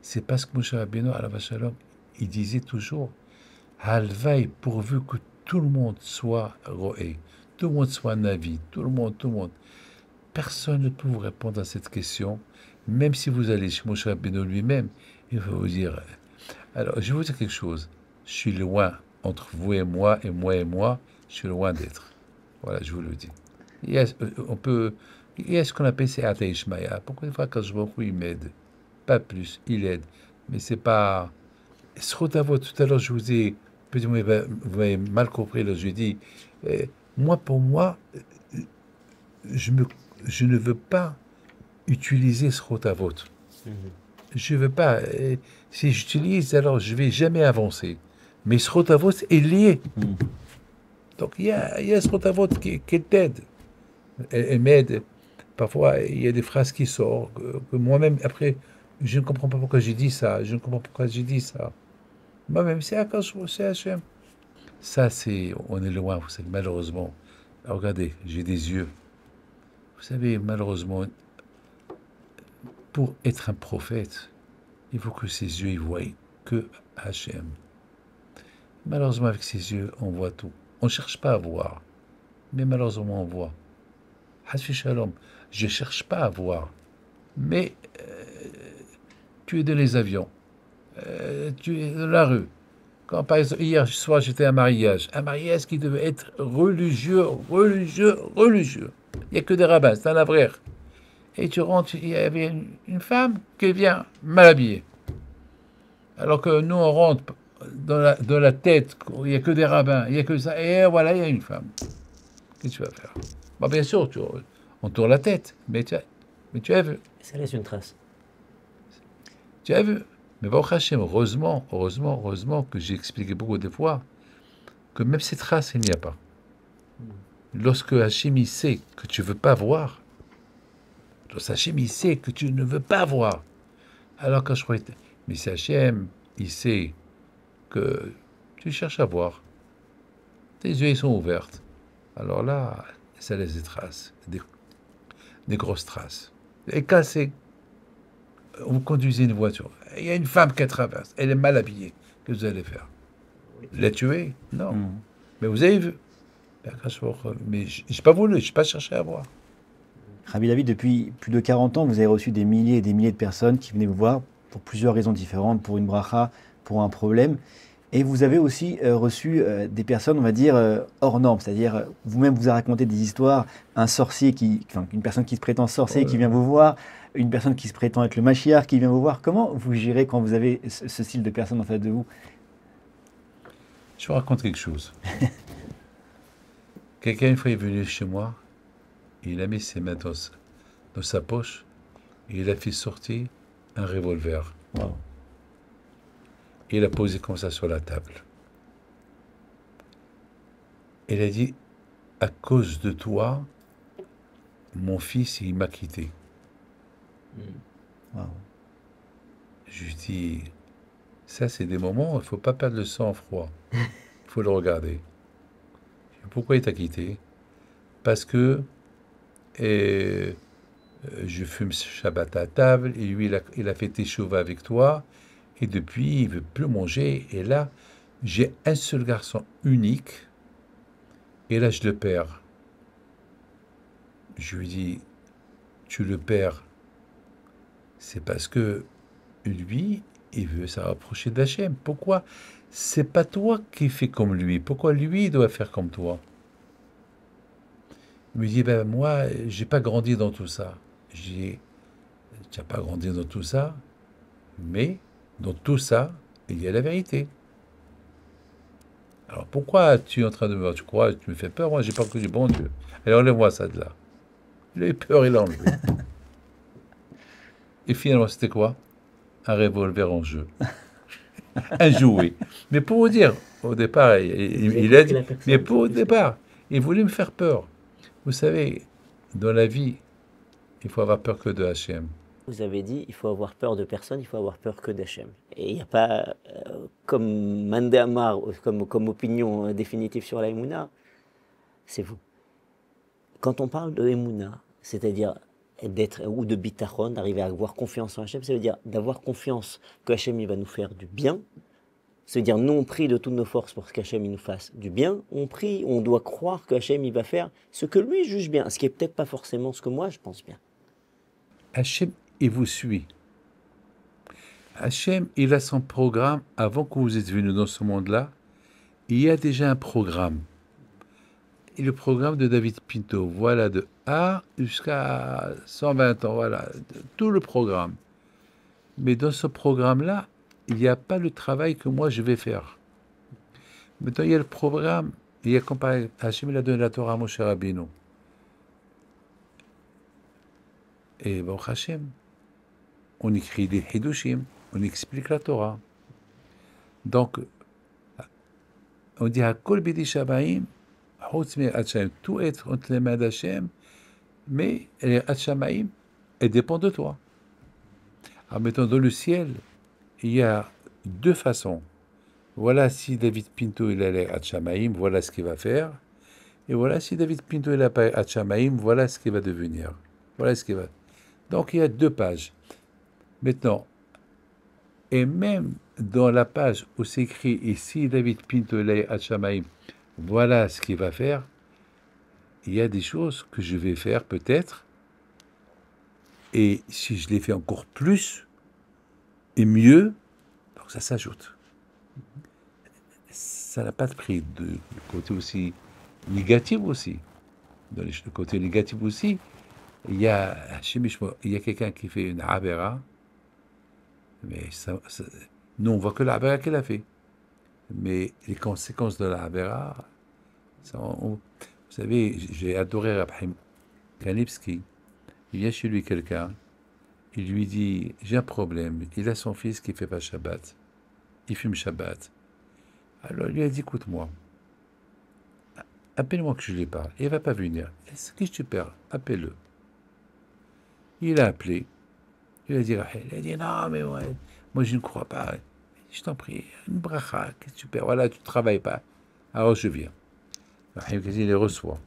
c'est parce que Moshe Rabbeinu, alav shalom, il disait toujours, Halvaï, pourvu que tout le monde soit Roé, tout le monde soit Navi, tout le monde. Personne ne peut vous répondre à cette question, même si vous allez chez Moshe Rabbeinu lui-même, il va vous dire, alors je vais vous dire quelque chose, je suis loin entre vous et moi, je suis loin d'être. Voilà, je vous le dis. Il y a ce qu'on appelle c'est Ata Ishmaïa. Pourquoi des fois quand je vois il m'aide? Pas plus, il aide. Mais c'est pas... Srotavo, tout à l'heure je vous ai... Vous m'avez mal compris, là, je dis, moi pour moi, je ne veux pas utiliser Srotavot. Je ne veux pas. Si j'utilise, alors je ne vais jamais avancer. Mais Srotavot est lié. Donc il y a Srotavot qui t'aide. Elle m'aide. Parfois, il y a des phrases qui sortent, que moi-même, après, je ne comprends pas pourquoi j'ai dit ça. Moi-même, c'est Hachem. Ça, on est loin, vous savez, malheureusement. Alors, regardez, j'ai des yeux. Vous savez, malheureusement, pour être un prophète, il faut que ses yeux, ils voient que Hachem. Malheureusement, avec ses yeux, on voit tout. On ne cherche pas à voir, mais malheureusement, on voit. Hasfi Shalom, je ne cherche pas à voir, mais tu es dans les avions, tu es dans la rue. Quand, par exemple, hier soir, j'étais à un mariage qui devait être religieux. Il n'y a que des rabbins, c'est un avraire. Et tu rentres, il y avait une femme qui vient mal habillée. Alors que nous, on rentre dans la tête, il n'y a que des rabbins, il n'y a que ça, et voilà, il y a une femme. Qu'est-ce que tu vas faire? Bon, bien sûr, on tourne la tête, mais tu as vu. Ça laisse une trace. Tu as vu. Mais Baruch Hashem, heureusement que j'ai expliqué beaucoup de fois que même cette trace, il n'y a pas. Lorsque Hashem, il sait que tu ne veux pas voir, lorsque Hashem, il sait que tu ne veux pas voir, alors quand je crois... Mais si Hashem, il sait que tu cherches à voir, tes yeux, ils sont ouverts, alors là, ça laisse des traces, des grosses traces. Et cassé. Vous conduisez une voiture, il y a une femme qui traverse, elle est mal habillée. Qu'est-ce que vous allez faire? La tuer? Non. Mais vous avez vu. Mais je n'ai pas voulu, je n'ai pas cherché à voir. Rabbi David, depuis plus de 40 ans, vous avez reçu des milliers et des milliers de personnes qui venaient vous voir pour plusieurs raisons différentes, pour une bracha, pour un problème. Et vous avez aussi reçu des personnes, on va dire, hors normes. C'est-à-dire, vous-même vous avez raconté des histoires, un sorcier, une personne qui se prétend sorcier qui vient vous voir, une personne qui se prétend être le Mashiach qui vient vous voir. Comment vous gérez quand vous avez ce style de personne en face de vous? Je vous raconte quelque chose. Quelqu'un, une fois, est venu chez moi, il a mis ses mains dans sa poche, et il a fait sortir un revolver. Wow. Et il a posé comme ça sur la table. Il a dit, à cause de toi, mon fils, il m'a quitté. Wow. Je lui dis, ça c'est des moments où il ne faut pas perdre le sang-froid. Il faut le regarder. Pourquoi il t'a quitté? Parce que je fume Shabbat à table, et lui il a fait teshuva avec toi, et depuis il ne veut plus manger, et là j'ai un seul garçon unique, et là je le perds. Je lui dis, tu le perds, c'est parce que lui, il veut se rapprocher d'Hachem. Pourquoi? C'est pas toi qui fais comme lui. Pourquoi lui, il doit faire comme toi? Il me dit, ben moi, j'ai pas grandi dans tout ça. Je dis, tu n'as pas grandi dans tout ça, mais dans tout ça, il y a la vérité. Alors pourquoi tu es en train de me voir? Tu crois, tu me fais peur? Moi, j'ai pas connu, bon Dieu. Allez, enlève-moi ça de là. Il a eu peur, il l'a enlevé. Et finalement, c'était quoi? Un revolver en jeu. un jouet. Mais pour vous dire, au départ, il a dit, mais pour au départ, il voulait me faire peur. Vous savez, dans la vie, il faut avoir peur que de Hachem. Vous avez dit, il faut avoir peur de personne, il faut avoir peur que d'Hachem. Et il n'y a pas, comme Mande Amar, comme opinion définitive sur la Emouna, c'est vous. Quand on parle de Emouna, c'est-à-dire d'être, ou de bitachon, d'arriver à avoir confiance en Hachem, ça veut dire d'avoir confiance que Hachem il va nous faire du bien. C'est-à-dire, nous on prie de toutes nos forces pour qu'Hachem il nous fasse du bien. On prie, on doit croire que Hachem il va faire ce que lui juge bien, ce qui est peut-être pas forcément ce que moi je pense bien. Hachem, il vous suit. Hachem, il a son programme avant que vous êtes venu dans ce monde-là. Il y a déjà un programme. Et le programme de David Pinto, voilà, de A jusqu'à 120 ans, voilà, tout le programme. Mais dans ce programme-là, il n'y a pas le travail que moi je vais faire. Maintenant, il y a le programme, il y a comparé, Hachem, il a donné la Torah à Moshe Rabbeinu. Et bon, Hachem, on écrit des Hidushim, on explique la Torah. Donc, on dit Hakol bidi shamayim, chutz mi Hachem, tout est entre les mains d'Hachem, mais les Hachem, elles dépendent de toi. Alors maintenant, dans le ciel, il y a deux façons. Voilà si David Pinto il est Hachem, voilà ce qu'il va faire. Et voilà si David Pinto il n'a pas Hachem, voilà ce qu'il va devenir. Voilà ce qu'il va. Donc il y a deux pages. Maintenant, et même dans la page où c'est écrit ici David Pinto il est Hachem, voilà ce qu'il va faire, il y a des choses que je vais faire peut-être. Et si je les fais encore plus et mieux, donc ça s'ajoute. Ça n'a pas de prix. De côté aussi négatif aussi. Dans le côté négatif aussi, il y a quelqu'un qui fait une avera, mais nous on voit que l'avera qu'elle a fait. Mais les conséquences de l'avera, vous savez, j'ai adoré Rabbi Kanevsky. Il vient chez lui quelqu'un, il lui dit, j'ai un problème, il a son fils qui ne fait pas Shabbat, il fume Shabbat. Alors il lui a dit, écoute-moi, appelle-moi que je lui parle, il ne va pas venir. Est-ce que tu perds? Appelle-le. Il a appelé, il a dit, non, mais ouais, moi je ne crois pas, je t'en prie, une bracha, qu'est-ce que tu perds? Voilà, tu ne travailles pas, alors je viens. Il les reçoit.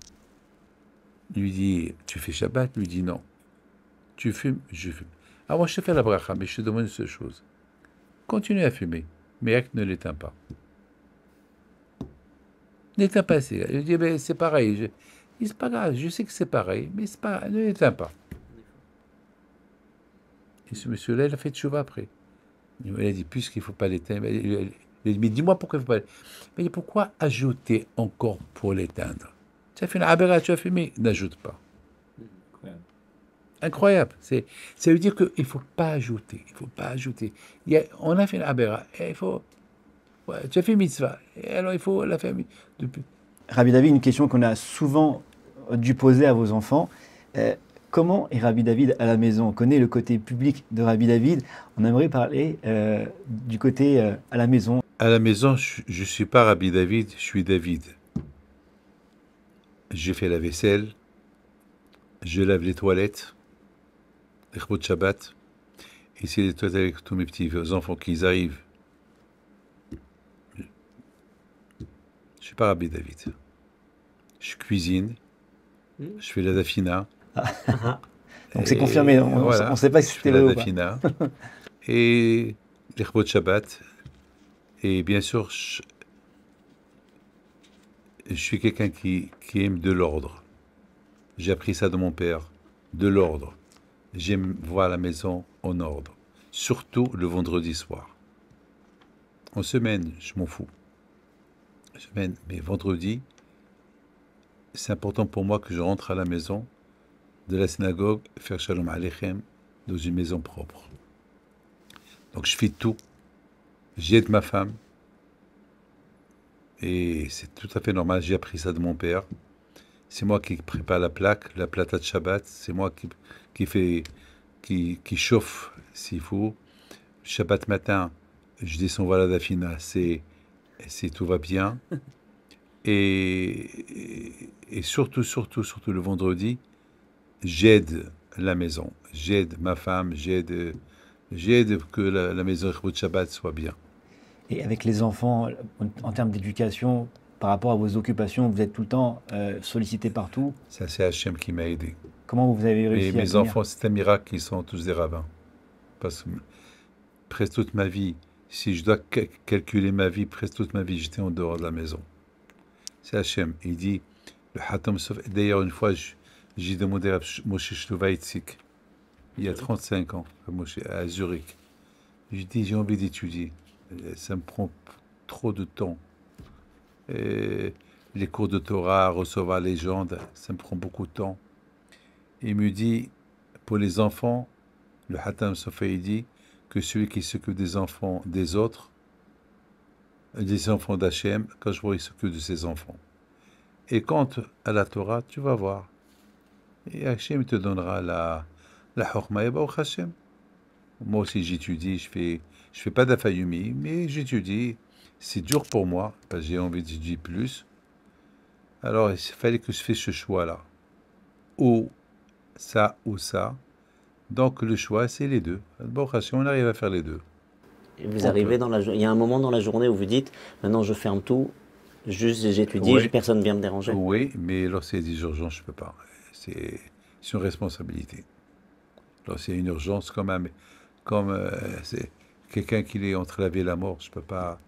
Il lui dit, tu fais Shabbat? Il lui dit non. Tu fumes? Je fume. Alors moi je te fais la bracha, mais je te demande une seule chose. Continue à fumer, mais acte ne l'éteins pas. N'éteins pas. Il dit, ben, c'est pareil. C'est pas grave, je sais que c'est pareil, mais c'est pas, ne l'éteins pas. Et ce monsieur-là, il a fait tchouva après. Il a dit, puisqu'il ne faut pas l'éteindre, il a dit, mais dis-moi pourquoi il ne faut pas l'éteindre. Mais pourquoi ajouter encore pour l'éteindre? Tu as fait une abéra, tu as fumé, n'ajoute pas. Incroyable. Ça veut dire qu'il ne faut pas ajouter. Il faut pas ajouter. On a fait une abéra, et il faut... Ouais, tu as fait mitzvah, et alors il faut la faire... Rabbi David, une question qu'on a souvent dû poser à vos enfants. Comment est Rabbi David à la maison? On connaît le côté public de Rabbi David. On aimerait parler du côté à la maison. À la maison, je ne suis pas Rabbi David, je suis David. Je fais la vaisselle, je lave les toilettes, les chbot Shabbat, ici les toilettes avec tous mes petits enfants qui arrivent. Je ne suis pas Rabbi David. Je cuisine, je fais la dafina. Donc c'est confirmé, on ne sait pas si c'était vrai ou pas. Et les chbot Shabbat. Et bien sûr, je suis quelqu'un qui aime de l'ordre. J'ai appris ça de mon père, de l'ordre. J'aime voir la maison en ordre, surtout le vendredi soir. En semaine, je m'en fous. Mais vendredi, c'est important pour moi que je rentre à la maison de la synagogue, faire Shalom Aleichem dans une maison propre. Donc je fais tout. J'aide ma femme. Et c'est tout à fait normal, j'ai appris ça de mon père. C'est moi qui prépare la plata de Shabbat. C'est moi qui chauffe s'il faut. Shabbat matin, je descends voir la Dafina, c'est tout va bien. Et surtout, surtout, surtout le vendredi, j'aide la maison, j'aide ma femme, j'aide que la maison de Shabbat soit bien. Et avec les enfants, en termes d'éducation, par rapport à vos occupations, vous êtes tout le temps sollicité partout. Ça, c'est Hachem qui m'a aidé. Comment vous avez Et réussi à mes tenir? enfants, c'est un miracle qu'ils sont tous des rabbins. Parce que presque toute ma vie, si je dois calculer ma vie, presque toute ma vie, j'étais en dehors de la maison. C'est Hachem. Il dit, le Hatam Sof. D'ailleurs, une fois, j'ai demandé à Moshe Shlovaitzik, il y a 35 ans, à Zurich. J'ai dit, j'ai envie d'étudier. Ça me prend trop de temps. Et les cours de Torah, recevoir les gens, ça me prend beaucoup de temps. Il me dit, pour les enfants, le Hatam Sof, il dit que celui qui s'occupe des enfants des autres, des enfants d'Hachem, quand je vois, il s'occupe de ses enfants. Et quant à la Torah, tu vas voir. Et Hachem te donnera la Chorma et Baruch Hachem. Moi aussi, j'étudie, je fais pas d'afayumi, mais j'étudie. C'est dur pour moi, parce que j'ai envie d'étudier plus. Alors, il fallait que je fasse ce choix-là. Ou ça. Donc, le choix, c'est les deux. Baruch Hachem, on arrive à faire les deux. Et vous arrivez dans la journée, il y a un moment dans la journée où vous dites, maintenant je ferme tout, juste j'étudie, Oui. personne ne vient me déranger. Oui, mais lorsqu'il y a des urgences, je ne peux pas. C'est une responsabilité. Lorsqu'il y a une urgence, c'est quelqu'un qui est entre la vie et la mort, je ne peux pas.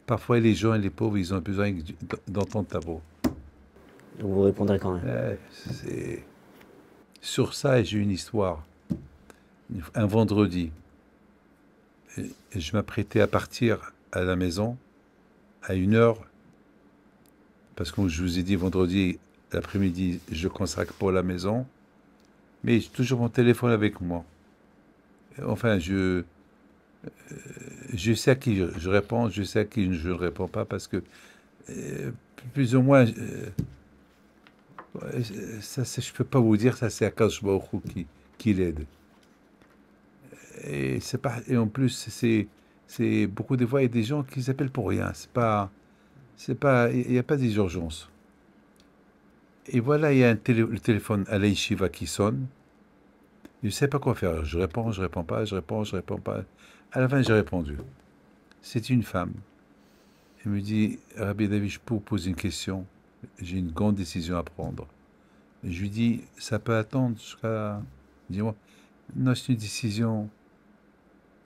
Parfois, les gens et les pauvres, ils ont besoin d'entendre ta voix. Donc vous répondrez quand même. Sur ça, j'ai une histoire. Un vendredi, je m'apprêtais à partir à la maison à 1h, parce que je vous ai dit, vendredi, l'après-midi, je consacre pour la maison, mais j'ai toujours mon téléphone avec moi. Enfin, je sais à qui je réponds, je sais à qui je ne réponds pas, parce que plus ou moins, ça, je ne peux pas vous dire, ça c'est Akash Baruch Hu qui l'aide. Et en plus, c'est beaucoup de fois, il y a des gens qui s'appellent pour rien. Il n'y a pas des urgences. Et voilà, il y a le téléphone à l'Aïshiva qui sonne. Je ne sais pas quoi faire. Je réponds pas, je réponds pas. À la fin, j'ai répondu. C'est une femme. Elle me dit, Rabbi David, je peux vous poser une question. J'ai une grande décision à prendre. Et je lui dis, ça peut attendre jusqu'à... Dis-moi, non, c'est une décision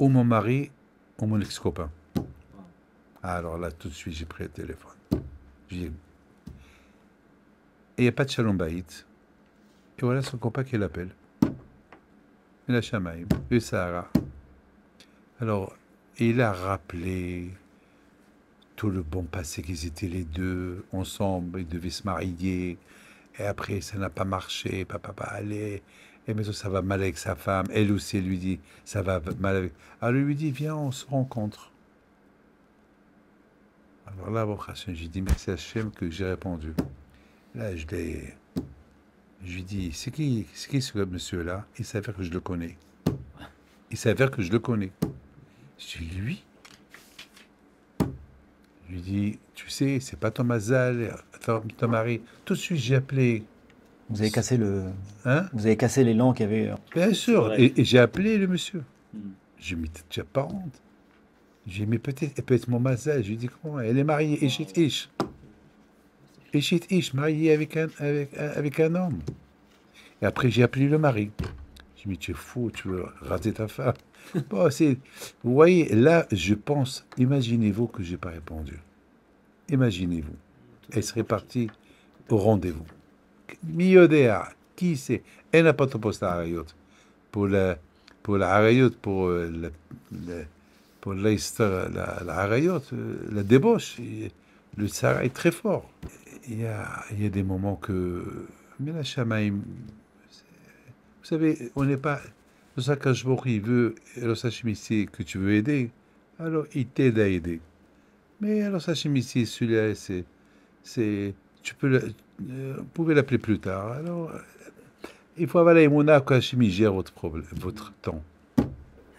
ou mon mari ou mon ex-copain. Alors là, tout de suite, j'ai pris le téléphone. J'ai dit, et il n'y a pas de Shalom Bayit. Et voilà son copain qui l'appelle. Et la Shamaïm, et Sahara. Alors, il a rappelé tout le bon passé qu'ils étaient les deux ensemble, ils devaient se marier. Et après, ça n'a pas marché. Papa, allez. Et mais ça va mal avec sa femme. Elle aussi, elle lui dit, ça va mal avec... Alors, elle lui dit, viens, on se rencontre. Alors là, j'ai dit, merci à Hachem que j'ai répondu. Là, je lui dis, c'est qui ce monsieur-là? Il s'avère que je le connais. Je dis, lui? Je lui dis, tu sais, c'est pas ton mazal, ton mari. Tout de suite, j'ai appelé. Vous avez cassé Hein? vous avez cassé l'élan qu'il y avait. Bien sûr. Et j'ai appelé le monsieur. J'ai mis, tu n'as pas honte. J'ai dit, mais peut-être, elle peut être mon mazal. Je lui dis, comment? Elle est mariée, Eshit Ish. Eshit Ish, mariée avec un homme. Et après, j'ai appelé le mari. J'ai dit, mais tu es fou, tu veux rater ta femme. Bon, vous voyez, là, je pense, imaginez-vous que je n'ai pas répondu. Imaginez-vous. Elle serait partie au rendez-vous. Miyodea, qui c'est? Elle n'a pas de poste à Harayot. Pour la Harayot, pour la Harayot, la débauche, le Sarah est très fort. Il y a des moments que... Mais la Shamaïm, vous savez, on n'est pas... Le Sakashbor, il veut, le Sachimisi, que tu veux aider, alors il t'aide à aider. Mais alors Sachimisi, celui-là, vous pouvez l'appeler plus tard. Alors, il faut avoir la Emouna que Hachimi gère votre temps.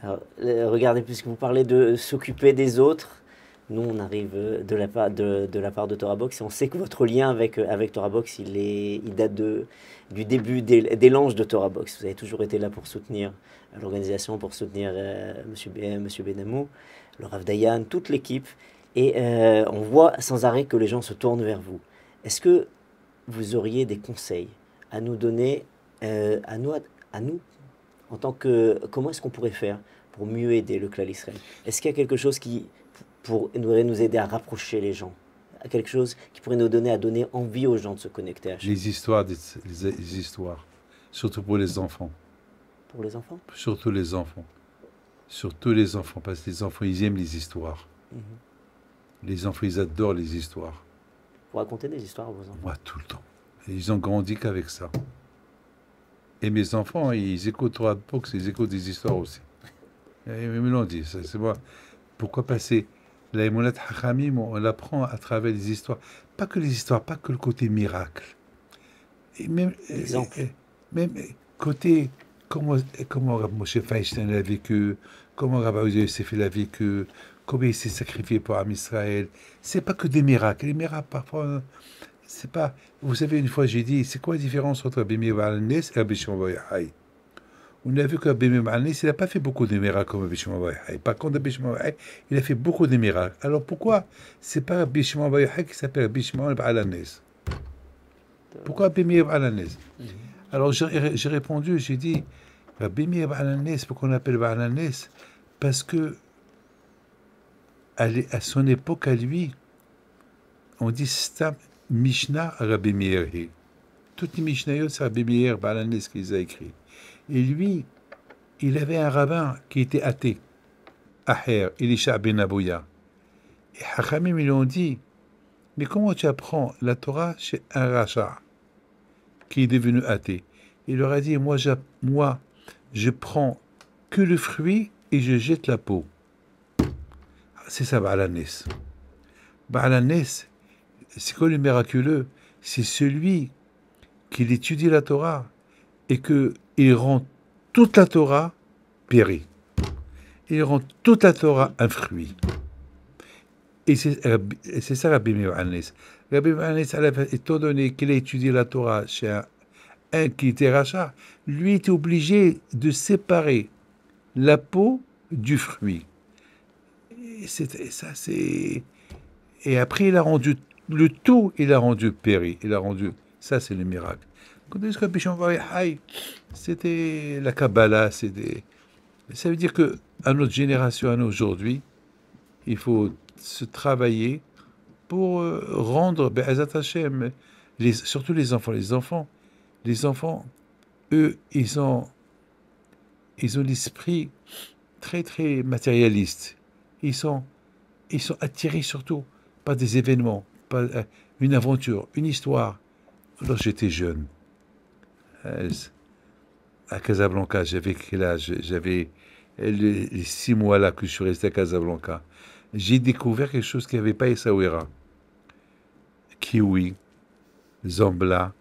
Alors, regardez, puisque vous parlez de s'occuper des autres, nous on arrive de la part de Torah Box et on sait que votre lien avec Torah Box, il date du début des langes de Torah Box. Vous avez toujours été là pour soutenir l'organisation, pour soutenir Monsieur Benamou, le Rav Dayan, toute l'équipe. Et on voit sans arrêt que les gens se tournent vers vous. Est-ce que vous auriez des conseils à nous donner, à nous, en tant que... Comment est-ce qu'on pourrait faire pour mieux aider le clan Israël? Est-ce qu'il y a quelque chose qui pourrait nous aider à rapprocher les gens? Quelque chose qui pourrait nous donner envie aux gens de se connecter à Hachem? Les histoires, les histoires, surtout pour les enfants. Pour les enfants? Surtout les enfants. Surtout les enfants, parce que les enfants, ils aiment les histoires. Les enfants, ils adorent les histoires. Vous racontez des histoires à vos enfants? Moi, tout le temps. Et ils ont grandi qu'avec ça. Et mes enfants, ils écoutent Torah Box, ils écoutent des histoires aussi. Ils me l'ont dit, c'est moi. Pourquoi passer la Emunat Hachamim, on l'apprend à travers les histoires. Pas que les histoires, pas que le côté miracle. Et même, même côté, comment Rav Moshe Feinstein a vécu, comment Rav Yosef a vécu, comment il s'est sacrifié pour Am Israël. C'est pas que des miracles. Les miracles, parfois, c'est pas... Vous savez, une fois, j'ai dit, c'est quoi la différence entre Rabbi Meir Baal Nes et Rabbi Shimon Bar Yochai? On a vu que Rabbi Meir Baal Nes, il n'a pas fait beaucoup de miracles comme Rabbi Shimon Bar Yochai. Par contre, Rabbi Shimon Bar Yochai, il a fait beaucoup de miracles. Alors pourquoi c'est pas Rabbi Shimon Bar Yochai qui s'appelle Rabbi Shimon Baal Nes? Pourquoi Rabbi Meir Baal Nes? Alors j'ai répondu, j'ai dit, Rabbi Meir Baal Nes, pourquoi on l'appelle Baal Nes? Parce que à son époque, à lui, on dit Stam Mishnah Rabbi Meir. Toutes les Mishnayot, c'est Rabbi Meir Baal Nes qui les a écrits. Et lui, il avait un rabbin qui était athée, Aher, Elisha ben Abouya. Et Hachamim, ils lui ont dit, mais comment tu apprends la Torah chez un rachat qui est devenu athée? Il leur a dit, moi, je prends que le fruit et je jette la peau. C'est ça, Baal Nes. Baal Nes, c'est quoi le miraculeux? C'est celui qui étudie la Torah et qu'il rend toute la Torah périe. Il rend toute la Torah un fruit. Et c'est ça Rabbi Meir Baal Nes. Rabbi Meir Baal Nes, étant donné qu'il a étudié la Torah chez un qui était rachat, lui était obligé de séparer la peau du fruit. Et après, il a rendu le tout, il a rendu péri. Ça, c'est le miracle. Quand on dit que Rabbi Shimon Bar Yochai, c'était la Kabbalah, ça veut dire que à notre génération, à nous aujourd'hui, il faut se travailler pour rendre Be'ezat Hashem, surtout les enfants. Les enfants, eux, ils ont l'esprit très, très matérialiste. Ils sont attirés surtout par des événements, par une aventure, une histoire. Lorsque j'étais jeune, à Casablanca, j'avais quel âge? J'avais les 6 mois là que je suis resté à Casablanca. J'ai découvert quelque chose qu'il n'y avait pas à Essaouira. Kiwi, Zambla,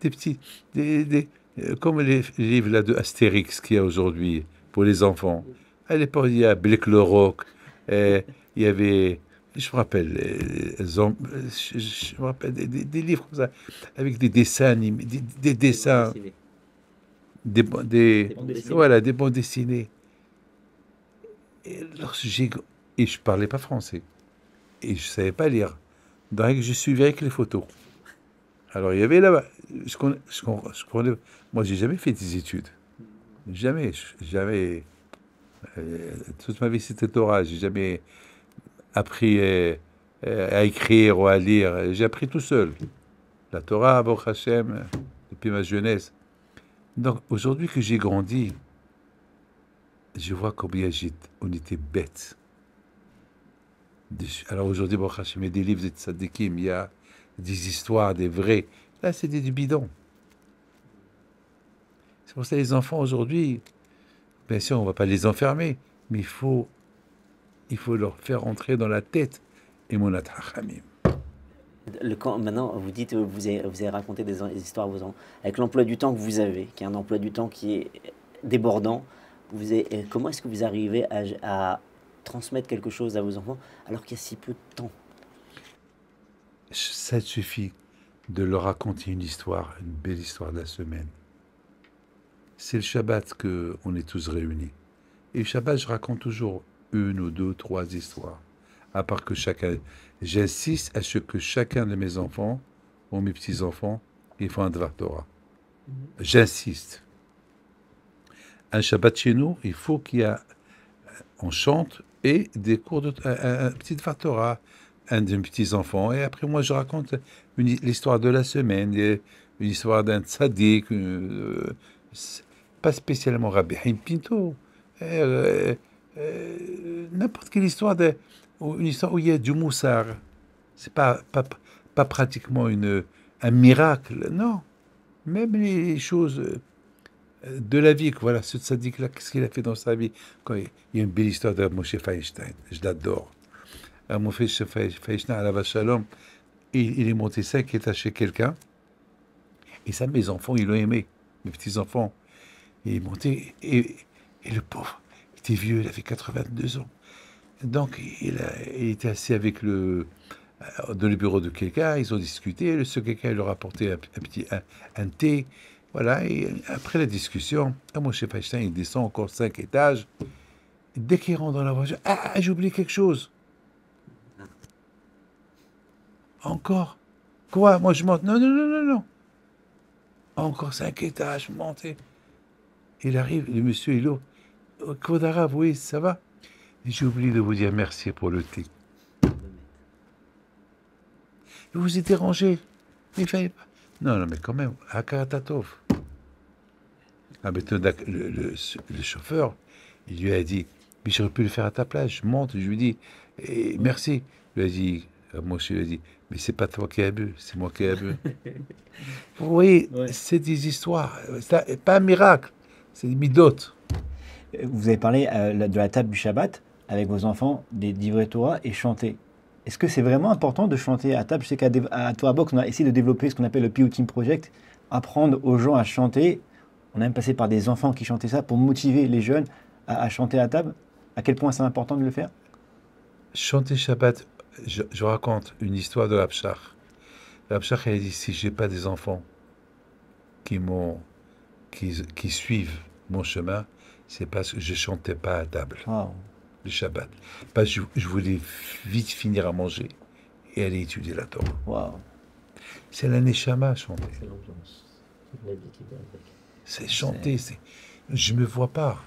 des petits, comme les livres là de Astérix qu'il y a aujourd'hui pour les enfants. À l'époque, il y a Black le Rock, il y avait, je me rappelle, je me rappelle des livres comme ça, avec des dessins animés, des dessins, voilà, des bandes dessinées. Et je parlais pas français, et je savais pas lire. Donc je suivais avec les photos. Alors il y avait là-bas, je connais, moi j'ai jamais fait des études, jamais. Toute ma vie c'était Torah, j'ai jamais appris à écrire ou à lire, j'ai appris tout seul. La Torah, Baruch Hashem, depuis ma jeunesse. Donc aujourd'hui que j'ai grandi, je vois combien on était bêtes. Alors aujourd'hui, Baruch Hashem, il y a des livres de tzadikim, il y a des histoires, des vrais. Là, c'est du bidon. C'est pour ça que les enfants aujourd'hui, bien sûr, on ne va pas les enfermer, mais il faut leur faire entrer dans la tête Emunat Hachamim. Maintenant, vous dites, vous avez raconté des histoires à vos enfants. Avec l'emploi du temps que vous avez, qui est un emploi du temps qui est débordant, comment est-ce que vous arrivez à transmettre quelque chose à vos enfants alors qu'il y a si peu de temps? Ça suffit de leur raconter une histoire, une belle histoire de la semaine. C'est le Shabbat qu'on est tous réunis. Et le Shabbat, je raconte toujours une ou deux, trois histoires. À part que j'insiste à ce que chacun de mes enfants, ou mes petits-enfants, ils font un Dvar Torah. J'insiste. Un Shabbat chez nous, il faut on chante et des cours un petit Dvar Torah, un de mes petits-enfants. Et après, moi, je raconte l'histoire de la semaine, une histoire d'un tzaddik, pas spécialement Rabbi Haim Pinto. N'importe quelle histoire, une histoire où il y a du moussard. C'est pas pratiquement un miracle, non. Même les choses de la vie, voilà, ce tzaddik-là, qu'est-ce qu'il a fait dans sa vie? Il y a une belle histoire de Moshe Feinstein, je l'adore. Moshe Feinstein, à la Shalom, il est monté 5 étages chez quelqu'un, et ça, mes enfants, ils l'ont aimé, mes petits-enfants. Il est monté, et le pauvre, il était vieux, il avait 82 ans. Donc, il était assis avec dans le bureau de quelqu'un, ils ont discuté, ce quelqu'un leur a apporté un thé, voilà, et après la discussion, Moshe Feinstein, il descend encore 5 étages, dès qu'il rentre dans la voiture, j'ai oublié quelque chose. Encore? Quoi? Moi, je monte. Non, non, non, non, non. Encore 5 étages, monter. Il arrive, le monsieur, il est Kodarav, oui, ça va? J'ai oublié de vous dire merci pour le thé. Vous êtes dérangé. Il fallait pas. Non, non, mais quand même, à Karatatov. Ah, mais le chauffeur, il lui a dit, mais j'aurais pu le faire à ta place. Je monte, je lui dis, merci. Il lui a dit, moi, je lui ai dit, mais c'est pas toi qui as bu, c'est moi qui ai bu. Vous voyez, c'est des histoires. C'est pas un miracle, c'est des midotes. Vous avez parlé de la table du Shabbat avec vos enfants, des divrei Torah et chanter. Est-ce que c'est vraiment important de chanter à table? Je sais qu'à Torah Box, on a essayé de développer ce qu'on appelle le Piyutim Project, apprendre aux gens à chanter. On a même passé par des enfants qui chantaient ça pour motiver les jeunes à chanter à table. À quel point c'est important de le faire? Chanter Shabbat, je raconte une histoire de Rabshach. Rabshach, elle a dit, si j'ai pas des enfants qui suivent mon chemin, c'est parce que je chantais pas à table. Wow. Le Shabbat. Parce que je voulais vite finir à manger et aller étudier la Torah. Wow. C'est la Neshama, chanter. C'est l'ambiance. C'est la vie qui va avec. C'est chanter. Je me vois pas.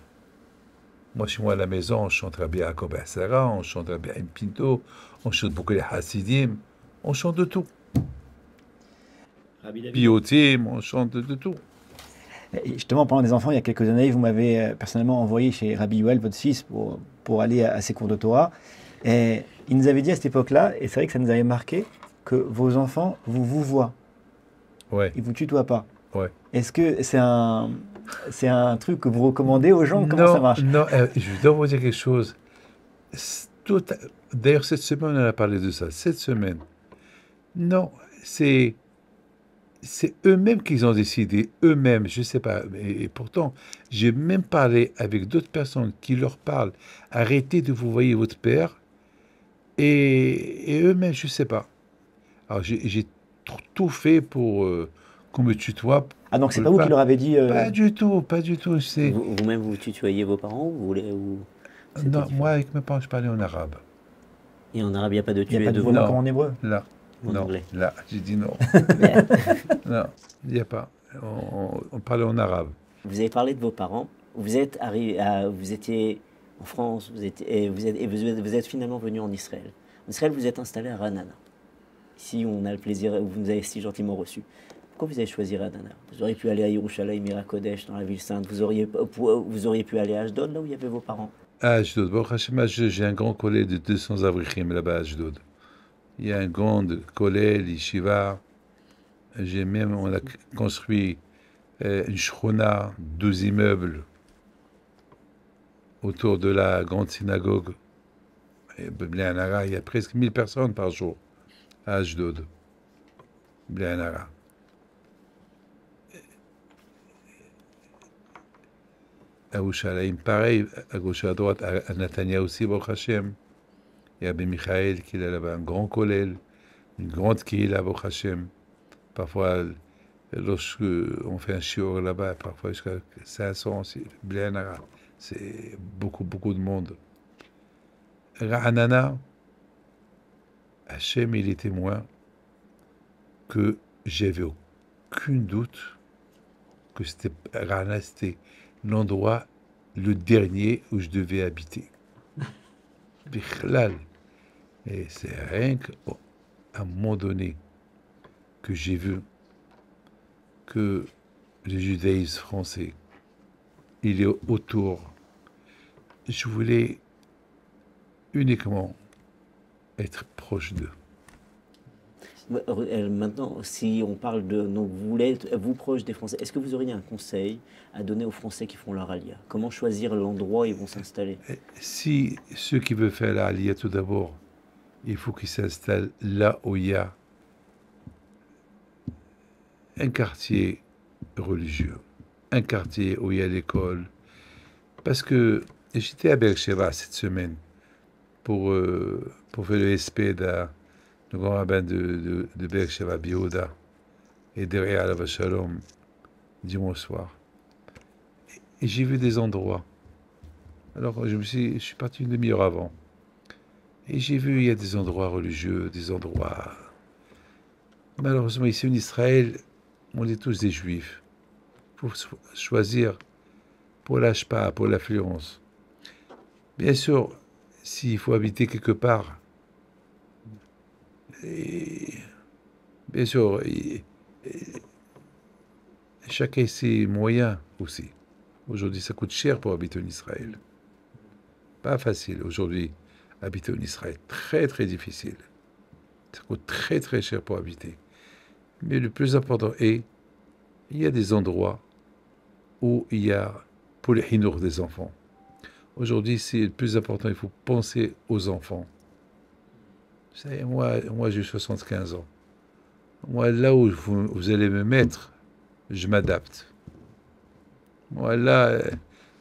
Moi, chez moi, à la maison, on chante Rabbi Yaakov Sarah, on chante Rabbi Haim Pinto, on chante beaucoup les Hasidim, on chante de tout. Piyutim, on chante de tout. Et justement, en parlant des enfants, il y a quelques années, vous m'avez personnellement envoyé chez Rabbi Yoel, votre fils, pour aller à ses cours de Torah. Et il nous avait dit à cette époque-là, et c'est vrai que ça nous avait marqué, que vos enfants vous voient. Ouais. Ils ne vous tutoient pas. Ouais. Est-ce que c'est un truc que vous recommandez aux gens? Comment ça marche? Non, je dois vous dire quelque chose. D'ailleurs, cette semaine, on a parlé de ça. Cette semaine. Non, c'est eux-mêmes qu'ils ont décidé, eux-mêmes, je ne sais pas. Et pourtant, j'ai même parlé avec d'autres personnes qui leur parlent. Arrêtez de vous voir votre père. Et eux-mêmes, je ne sais pas. Alors, j'ai tout fait pour qu'on me tutoie. Ah, donc c'est pas vous qui leur avez dit... Pas du tout, pas du tout. Vous-même, vous tutoyez vos parents Non, moi, avec mes parents, je parlais en arabe. Et en arabe, il n'y a pas de tu Il n'y a pas de vous voix comme en hébreu? Là. En non, anglais. là, j'ai dit non. Non, il n'y a pas. On parlait en arabe. Vous avez parlé de vos parents. Vous êtes vous étiez en France, vous êtes finalement venu en Israël. En Israël, vous êtes installé à Ranana. Ici, on a le plaisir, vous nous avez si gentiment reçus. Pourquoi vous avez choisi Ranana? Vous auriez pu aller à Yerushalayim, Ira Kodesh, dans la ville sainte. Vous auriez pu aller à Ashdod, là où il y avait vos parents. À Ashdod. Bon, j'ai un grand collège de 200 avrichim là-bas à Ashdod. Il y a un grand collège, l'Yeshiva. On a construit une shrona, 12 immeubles autour de la grande synagogue. Et Bnei Anara, il y a presque 1000 personnes par jour à Ashdod. Bnei Anara. à Yerushalayim, pareil, à gauche et à droite, à Netanya aussi, Baruch Hashem. Il y a Ben Michael qui est là-bas, un grand kollel, une grande kihila, Baruch Hashem. Parfois, lorsque on fait un shiur là-bas, parfois jusqu'à 500, c'est beaucoup, beaucoup de monde. Ra'anana, Hachem, il est témoin que j'avais aucun doute que Ra'anana, c'était l'endroit, le dernier où je devais habiter. Bichlal. Et c'est rien qu'à un moment donné que j'ai vu que le judaïsme français, il est autour. Je voulais uniquement être proche d'eux. Maintenant, si on parle de... Donc vous voulez être, vous, proche des Français, est-ce que vous auriez un conseil à donner aux Français qui font leur alia? Comment choisir l'endroit où ils vont s'installer? Si ceux qui veulent faire la alia, tout d'abord, il faut qu'ils s'installent là où il y a un quartier religieux, un quartier où il y a l'école. Parce que j'étais à Beersheba cette semaine pour faire le SP le grand rabbin de Beersheba, Bioda, et derrière la Shalom, dimanche soir. Et j'ai vu des endroits. Alors je suis parti une demi-heure avant. Et j'ai vu, il y a des endroits religieux, des endroits... Malheureusement, ici en Israël, on est tous des juifs. Il faut choisir pour l'ashpa, pour l'affluence. Bien sûr, s'il faut habiter quelque part, et bien sûr, chacun ses moyens aussi. Aujourd'hui, ça coûte cher pour habiter en Israël. Pas facile aujourd'hui, habiter en Israël. Très, très difficile. Ça coûte très, très cher pour habiter. Mais le plus important est, il y a des endroits où il y a pour les hinour des enfants. Aujourd'hui, c'est le plus important, il faut penser aux enfants. Vous savez, moi j'ai 75 ans. Moi, là où vous allez me mettre, je m'adapte. Moi, là,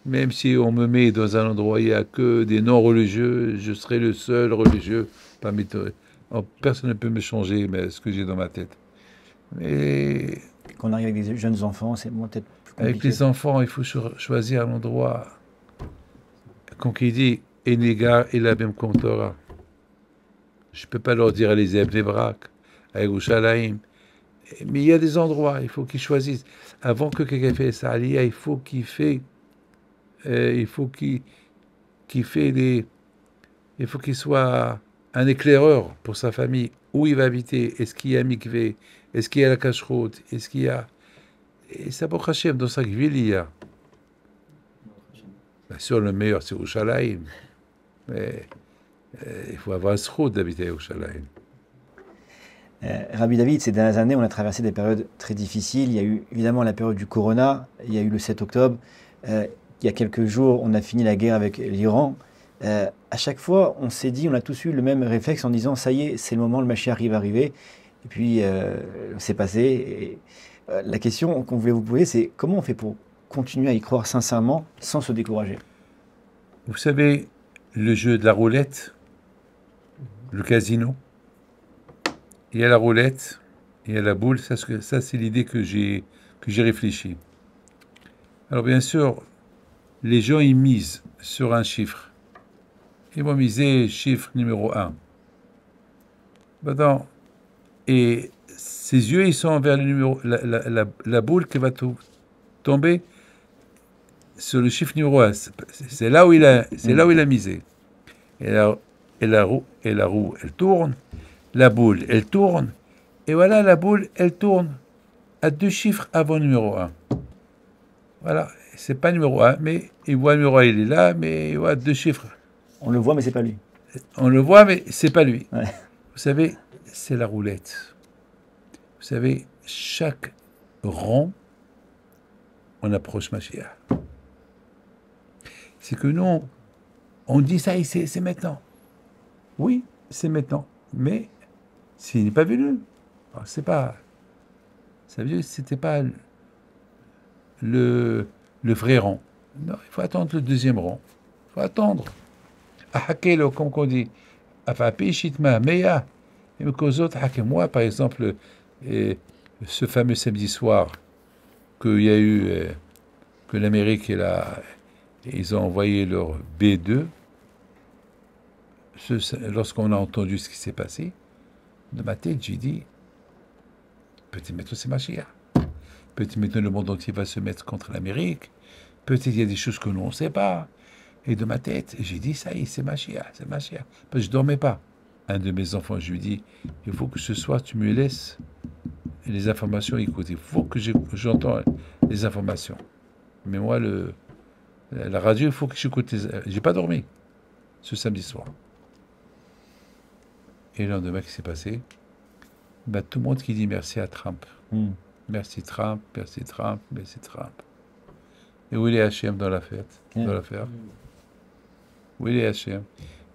même si on me met dans un endroit où il n'y a que des non-religieux, je serai le seul religieux parmi tous. Personne ne peut me changer mais ce que j'ai dans ma tête. Mais Quand on arrive avec des jeunes enfants, c'est peut-être plus compliqué. avec les enfants, il faut choisir un endroit. Comme qui dit, Enégar et la même Torah. Je ne peux pas leur dire allez-y à Bnei-Brak, à Yerushalayim. Mais il y a des endroits, il faut qu'ils choisissent. Avant que quelqu'un fasse sa aliyah, il faut qu'il soit un éclaireur pour sa famille. Où il va habiter? Est-ce qu'il y a mikvé? Est-ce qu'il y a la cacheroute? Est-ce qu'il y a... Et ça, pour Hachem, dans sa ville, il y a. Bien sûr, le meilleur, c'est Yerushalayim. Mais il faut avoir un sroud d'habiter à Yerushalayim. Rabbi David, ces dernières années, on a traversé des périodes très difficiles. Il y a eu évidemment la période du Corona, il y a eu le 7 octobre. Il y a quelques jours, on a fini la guerre avec l'Iran. À chaque fois, on s'est dit, on a tous eu le même réflexe en disant, ça y est, c'est le moment, le Mashiach arrive à arriver. Et puis, c'est passé. Et, la question qu'on voulait vous poser, c'est comment on fait pour continuer à y croire sincèrement sans se décourager? Vous savez, le jeu de la roulette, le casino, il y a la roulette, il y a la boule, ça c'est l'idée que j'ai réfléchi. Alors bien sûr, les gens ils misent sur un chiffre. Ils vont miser chiffre numéro 1. Maintenant, et ses yeux ils sont vers le numéro, la boule qui va tomber sur le chiffre numéro 1. C'est là où il a misé. Et la roue, elle tourne. La boule, elle tourne. Et voilà, la boule, elle tourne à 2 chiffres avant le numéro 1. Voilà, c'est pas numéro 1, mais il voit le numéro 1, il est là, mais il voit 2 chiffres. On le voit, mais c'est pas lui. On le voit, mais c'est pas lui. Ouais. Vous savez, c'est la roulette. Vous savez, chaque rond, on approche Mashiach. C'est que nous, on dit ça, c'est maintenant. Oui, c'est maintenant. Mais s'il n'est pas venu, c'est pas. Ça veut dire que c'était pas le vrai rang. Non, il faut attendre le deuxième rang. Il faut attendre. Ahakelo, comme on dit. Afapishitma, meya. Et qu'aux autres, moi, par exemple, ce fameux samedi soir, qu'il y a eu, que l'Amérique ils ont envoyé leur B2, lorsqu'on a entendu ce qui s'est passé, de ma tête, j'ai dit, peut-être maintenant c'est Mashiach. Peut-être maintenant le monde entier va se mettre contre l'Amérique. Peut-être il y a des choses que l'on ne sait pas. Et de ma tête, j'ai dit, ça y est, c'est Mashiach, c'est Mashiach. Parce que je ne dormais pas. Un de mes enfants, je lui dis, il faut que ce soir, tu me laisses les informations, écoute, il faut que j'entende les informations. Mais moi, la radio, il faut que j'écoute. J'ai pas dormi ce samedi soir. Et le lendemain, qu'est-ce qui s'est passé? Ben, tout le monde qui dit merci à Trump. Merci Trump, merci Trump, merci Trump. Et où il est Hachem dans l'affaire? Où il est Hachem?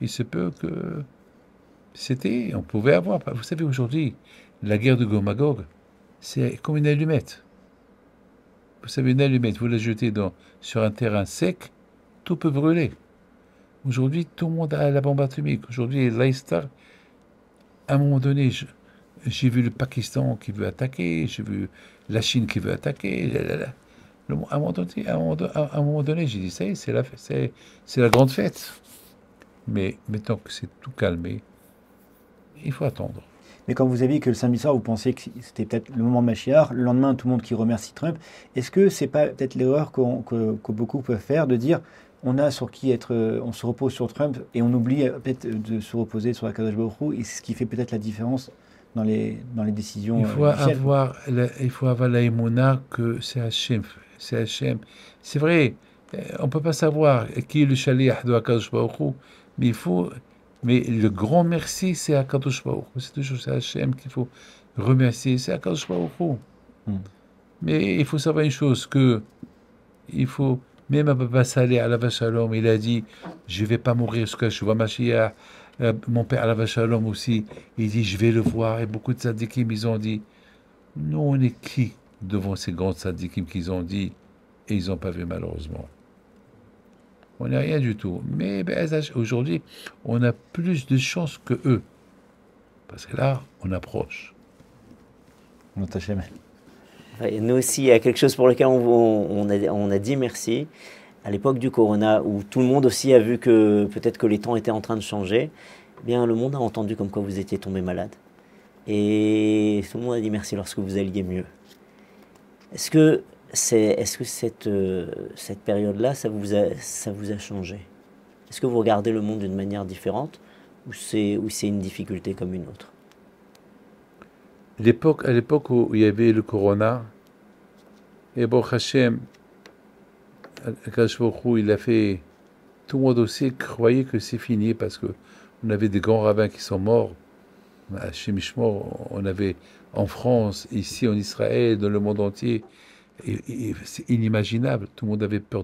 Il se peut que on pouvait avoir. Vous savez, aujourd'hui, la guerre de Gog-Magog, c'est comme une allumette. Vous savez, une allumette, vous la jetez sur un terrain sec, tout peut brûler. Aujourd'hui, tout le monde a la bombe atomique. Aujourd'hui, l'Aïstar, à un moment donné, j'ai vu le Pakistan qui veut attaquer, j'ai vu la Chine qui veut attaquer. À un moment donné, j'ai dit, ça y est, c'est la grande fête. Mais maintenant que c'est tout calmé, il faut attendre. Mais quand vous avez dit que le samedi soir, vous pensiez que c'était peut-être le moment de Mashiach, le lendemain, tout le monde qui remercie Trump, est-ce que c'est pas peut-être l'erreur que beaucoup peuvent faire de dire on a sur qui on se repose sur Trump et on oublie peut-être de se reposer sur la Kadosh Baruch Hu, et c'est ce qui fait peut-être la différence dans les décisions. Il faut avoir la émouna que c'est Hachem. C'est Hachem. C'est vrai, on ne peut pas savoir qui est le shaliach de Kadosh Baruch Hu, mais le grand merci, c'est à Kadosh Baruch Hu. C'est toujours Hachem qu'il faut remercier. C'est à Kadosh Baruch Hu. Mais il faut savoir une chose, même Abba Saleh, Alav Shalom, il a dit, je ne vais pas mourir jusqu'à je vois Mashiach. Mon père Alav Shalom aussi, il dit, je vais le voir. Et beaucoup de tzadikim, ils ont dit, nous, on est qui devant ces grands tzadikim qu'ils ont dit, et ils n'ont pas vu malheureusement. On n'est rien du tout. Mais aujourd'hui, on a plus de chance que eux. Parce que là, on approche. Et nous aussi, il y a quelque chose pour lequel on a dit merci. À l'époque du Corona, où tout le monde aussi a vu que peut-être que les temps étaient en train de changer, eh bien, le monde a entendu comme quoi vous étiez tombé malade. Et tout le monde a dit merci lorsque vous alliez mieux. Est-ce que cette période-là, ça vous a changé? Est-ce que vous regardez le monde d'une manière différente, ou c'est une difficulté comme une autre? À l'époque où il y avait le Corona, et Baruch Hashem, il a fait, tout le monde aussi croyait que c'est fini parce que on avait des grands rabbins qui sont morts. À Shemishmor, on avait en France, ici en Israël, dans le monde entier, et c'est inimaginable. Tout le monde avait peur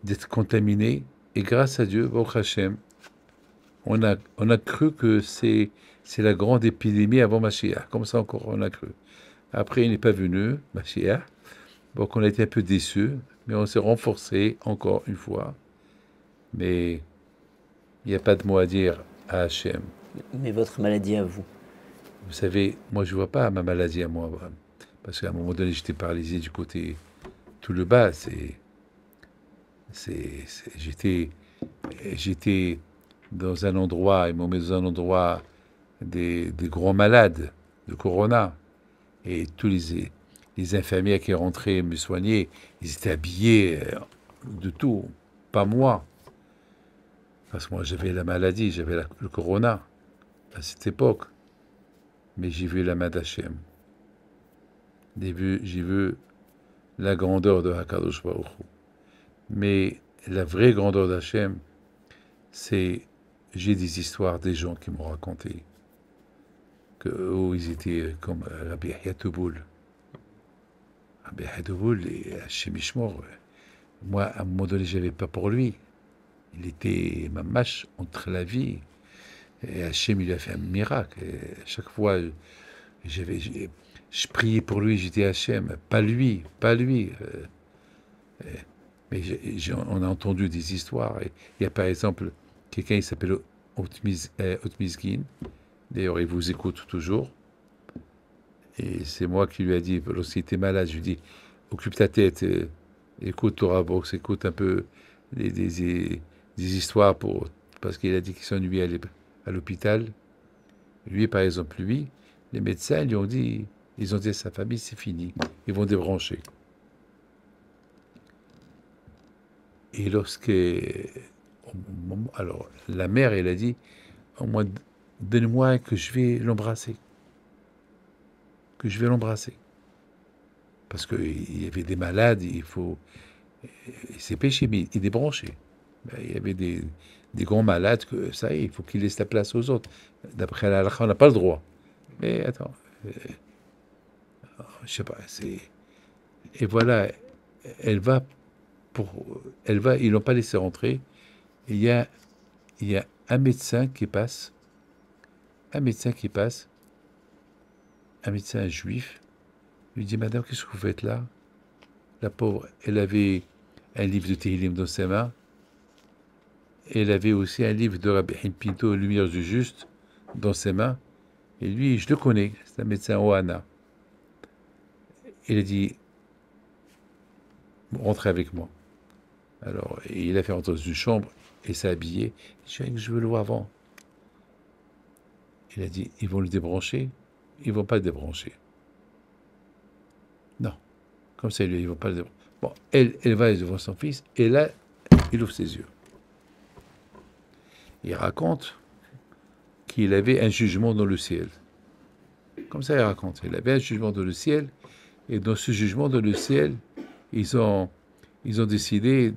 d'être contaminé. Et grâce à Dieu, Baruch Hashem, on a cru que c'est la grande épidémie avant Mashiach. Comme ça encore, on a cru. Après, il n'est pas venu, Mashiach. Donc, on a été un peu déçus, mais on s'est renforcé encore une fois. Mais il n'y a pas de mot à dire à Hachem. Mais votre maladie à vous? Vous savez, moi, je ne vois pas ma maladie à moi. Parce qu'à un moment donné, j'étais paralysé du côté tout le bas. J'étais dans un endroit, ils m'ont mis dans un endroit des grands malades de Corona. Et tous les infirmières qui rentraient me soigner, ils étaient habillés de tout, pas moi. Parce que moi, j'avais la maladie, j'avais le Corona à cette époque. Mais j'ai vu la main d'Hachem. J'ai vu la grandeur de Hakadosh Baruch Hu. Mais la vraie grandeur d'Hachem, j'ai des histoires des gens qui m'ont raconté où ils étaient comme Rabbi Yatoboul. Rabbi Yatoboul et Hachem Ishmor. Moi, à un moment donné, j'avais peur pour lui. Il était ma mâche entre la vie. Et Hachem, il a fait un miracle. Et chaque fois, je priais pour lui, j'étais Hachem, pas lui. Mais on a entendu des histoires. Et il y a par exemple quelqu'un qui s'appelle Otmizgin. D'ailleurs, il vous écoute toujours. Et c'est moi qui lui ai dit, lorsqu'il était malade, je lui ai dit, occupe ta tête, écoute Torah Box, écoute un peu des histoires parce qu'il a dit qu'il s'ennuyait à l'hôpital. Lui, par exemple, les médecins lui ont dit, ils ont dit à sa famille, c'est fini, ils vont débrancher. Et alors, la mère, elle a dit, au moins, donne-moi que je vais l'embrasser. Parce qu'il y avait des malades, c'est péché, mais il débranchait. Il y avait des grands malades, que ça y est, il faut qu'ils laissent la place aux autres. D'après la halakha, on n'a pas le droit. Mais attends, je sais pas, et voilà, elle va, ils l'ont pas laissé rentrer. Et il y a un médecin qui passe, un médecin juif, lui dit, Madame, qu'est-ce que vous faites là? La pauvre, elle avait un livre de Tehillim dans ses mains. Elle avait aussi un livre de Rabbi Haim Pinto, Lumière du Juste, dans ses mains. Et lui, je le connais, c'est un médecin Ohana. Il a dit, rentrez avec moi. Alors, il a fait rentrer dans une chambre et s'est habillé. Je dis, je veux le voir avant. Il a dit, ils vont le débrancher? Ils ne vont pas le débrancher. Non. Comme ça, ils ne vont pas le débrancher. Bon, elle va devant son fils, et là, il ouvre ses yeux. Il raconte qu'il avait un jugement dans le ciel. Comme ça, il raconte. Il avait un jugement dans le ciel, et dans ce jugement dans le ciel, ils ont décidé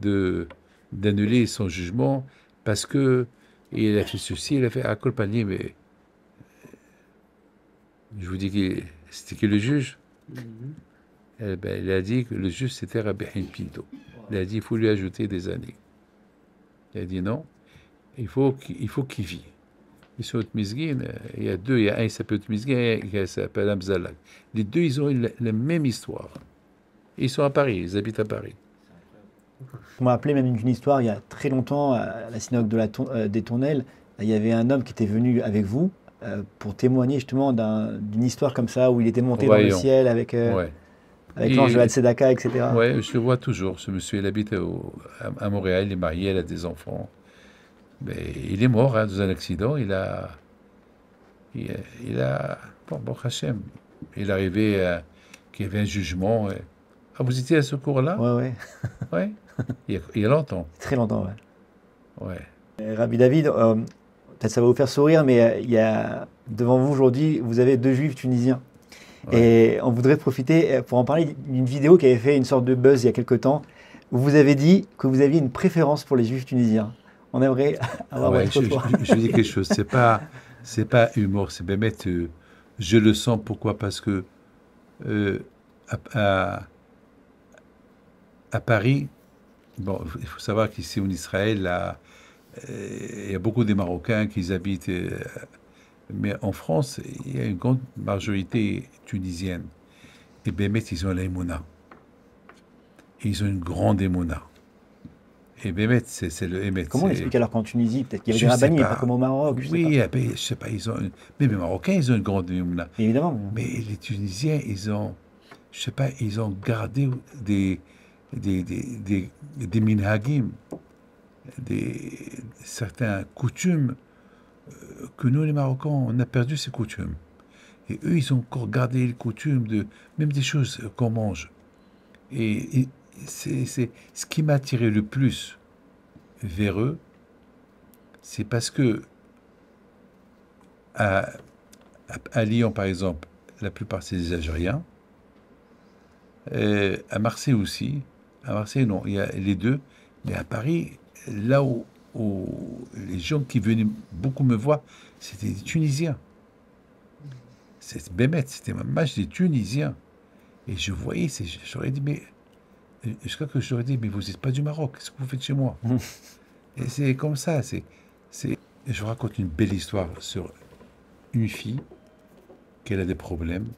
d'annuler son jugement parce que il a fait ceci, il a fait Akol Panier, mais je vous dis que c'était qui le juge? Il a dit que le juge c'était Rabbi Haim Pinto. Il a dit il faut lui ajouter des années. Il a dit non, il faut qu'il vit. Ils sont Otmizgin, il y a deux, il y a un qui s'appelle Otmizgin et un qui s'appelle Amzalak. Les deux, ils ont la même histoire. Ils sont à Paris, ils habitent à Paris. Je me rappelais même d'une histoire il y a très longtemps à la synagogue des Tournelles. Il y avait un homme qui était venu avec vous pour témoigner justement d'une histoire comme ça où il était monté dans le ciel avec l'ange de la Tzedaka, etc. Oui, je le vois toujours. Ce monsieur, il habite à Montréal, il est marié, il a des enfants. Mais il est mort dans un accident. Il a bon, Hachem, il est arrivé qu'il y avait un jugement. Ah, vous étiez à ce cours-là? Oui. Ouais. Il y a longtemps. Très longtemps, oui. Ouais. Rabbi David, peut-être ça va vous faire sourire, mais il y a devant vous aujourd'hui, vous avez deux juifs tunisiens. Ouais. Et on voudrait profiter pour en parler d'une vidéo qui avait fait une sorte de buzz il y a quelque temps, où vous avez dit que vous aviez une préférence pour les juifs tunisiens. On aimerait avoir votre retour. Je dis quelque chose, c'est pas humour, c'est bien je le sens. Pourquoi? Parce que à Paris, bon, il faut savoir qu'ici en Israël, là, il y a beaucoup de Marocains qui habitent, mais en France, il y a une grande majorité tunisienne. Et Bémet, ils ont l'Emouna. Ils ont une grande Emouna. Et Bémet, c'est le Emet. Comment on explique alors qu'en Tunisie, peut-être qu'il y avait des rabbiniers, pas comme au Maroc? Oui, je sais pas, même les Marocains, ils ont une grande Emouna. Évidemment. Mais les Tunisiens, ils ont, je sais pas, ils ont gardé des minhagim, certaines coutumes que nous, les Marocains, on a perdu ces coutumes. Et eux, ils ont encore gardé les coutumes même des choses qu'on mange. Et c'est ce qui m'a attiré le plus vers eux, c'est parce que à Lyon, par exemple, la plupart, c'est des Algériens. À Marseille aussi. À Marseille, non, il y a les deux. Mais à Paris, là où les gens qui venaient beaucoup me voir, c'était des Tunisiens. C'est Bémet, c'était ma match des Tunisiens. Et je voyais, j'aurais dit, mais je crois que j'aurais dit, mais vous n'êtes pas du Maroc, qu'est-ce que vous faites chez moi? Et c'est comme ça. Je vous raconte une belle histoire sur une fille qui a des problèmes.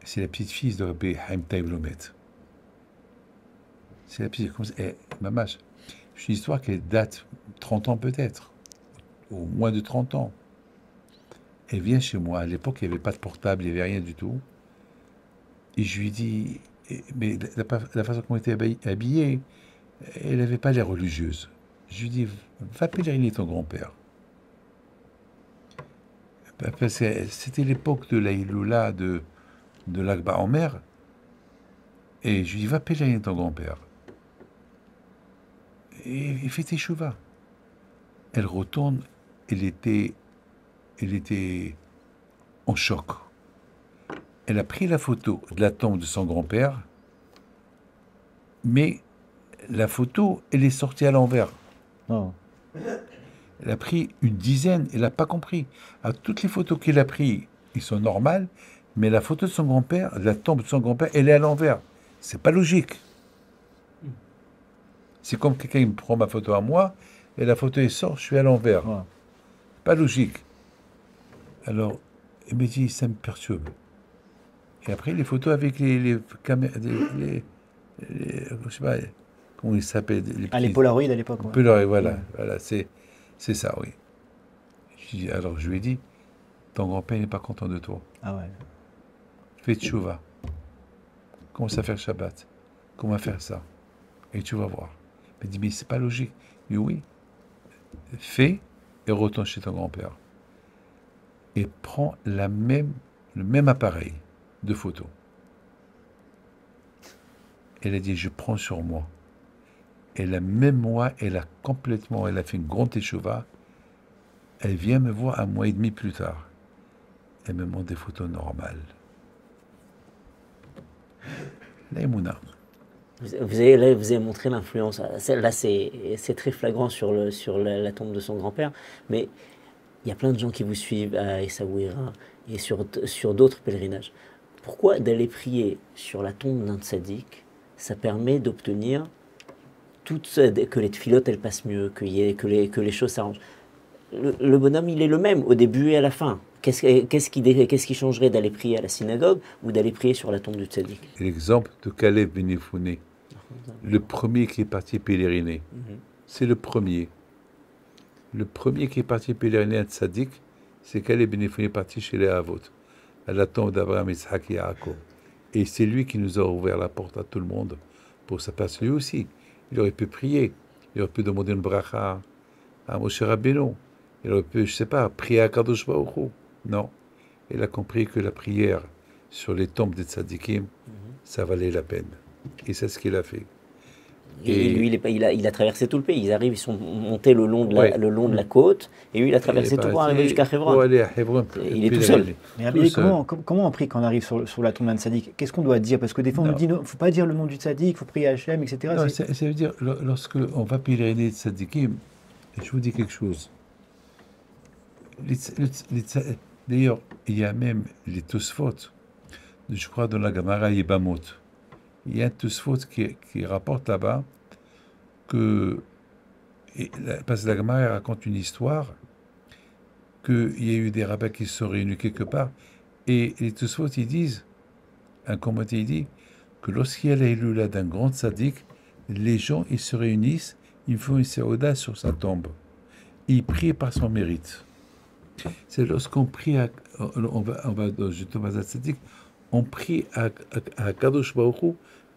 C'est la petite fille de Rabbi Haim Taïb Lomet. C'est la petite, mamache, c'est une histoire qui date 30 ans peut-être, ou moins de 30 ans. Elle vient chez moi. À l'époque, il n'y avait pas de portable, il n'y avait rien du tout. Et je lui dis, mais la façon qu'on était habillée, elle n'avait pas l'air religieuse. Je lui dis, va pèleriner ton grand-père. Parce que c'était l'époque de l'Aïloula de l'Akba en mer. Et je lui dis, va pèleriner ton grand-père. Et il fait teshuva. Elle retourne, elle était en choc. Elle a pris la photo de la tombe de son grand-père, mais la photo, elle est sortie à l'envers. Oh. Elle a pris une dizaine, elle n'a pas compris. Alors, toutes les photos qu'elle a prises, ils sont normales, mais la photo de son grand-père, la tombe de son grand-père, elle est à l'envers. C'est pas logique. C'est comme quelqu'un me prend ma photo à moi, et la photo elle sort, je suis à l'envers. Ouais. Pas logique. Alors, il me dit, ça me perturbe. Et après, les photos avec les caméras, je sais pas, comment ils s'appellent Ah, les Polaroids à l'époque. Ouais. Polaroid, voilà, Ouais. voilà, c'est ça, oui. Alors, je lui ai dit, ton grand-père n'est pas content de toi. Ah ouais. Fais tchouva. Commence à faire Shabbat. Comment faire ça? Et tu vas voir. Il me dit, mais c'est pas logique. Je dis, oui. Fais et retourne chez ton grand-père. Et prends le même appareil de photo. Elle a dit, je prends sur moi. Et la même mois, elle a fait une grande échouva. Elle vient me voir 1 mois et demi plus tard. Elle me montre des photos normales. L'aïmouna. Vous avez montré l'influence. Là, c'est très flagrant sur la tombe de son grand-père. Mais il y a plein de gens qui vous suivent à Essaouira et sur d'autres pèlerinages. Pourquoi d'aller prier sur la tombe d'un tzaddik, ça permet d'obtenir que les tfilotes elles passent mieux, que les choses s'arrangent. Le bonhomme, il est le même au début et à la fin. Qu'est-ce qui changerait d'aller prier à la synagogue ou d'aller prier sur la tombe du tzaddik? L'exemple de Caleb Ben Yefouné, le premier qui est parti pèleriner. C'est le premier. Le premier qui est parti pèleriner à tzaddik, c'est Caleb Ben Yefouné parti chez les Havot, à la tombe d'Abraham, Isaac et Yaakov. Et c'est lui qui nous a ouvert la porte à tout le monde pour sa place. Lui aussi, il aurait pu prier, il aurait pu demander une bracha à Moshe Rabbeinu, il aurait pu, je ne sais pas, prier à Kadosh Baruch Hu. Non, il a compris que la prière sur les tombes des tzadikim, ça valait la peine. Et c'est ce qu'il a fait. Et lui, il a traversé tout le pays. Ils sont montés le long de la côte, et lui, il a traversé tout pour arriver jusqu'à Hebron. Il est tout seul. Mais Rabbi, comment on prie quand on arrive sur la tombe d'un tzaddik? Qu'est-ce qu'on doit dire? Parce que des fois, on nous dit, il ne faut pas dire le nom du tzaddik, il faut prier Hachem, etc. Non, ça veut dire, lorsque on va pèleriner les tzadikim, je vous dis quelque chose. D'ailleurs, il y a même les Tosfot, je crois dans la Gemara Yebamot. Il y a un Tosfot qui rapporte là-bas que, parce que la Gemara raconte une histoire, qu'il y a eu des rabbins qui se sont réunis quelque part, et les Tosfot, ils disent, un commentaire, il dit, que lorsqu'il y a la Hilula d'un grand tzaddik, les gens, ils se réunissent, ils font une séouda sur sa tombe. Ils prient par son mérite. C'est lorsqu'on prie, on va justement à tzaddik, on prie à Kadosh Baruch Hu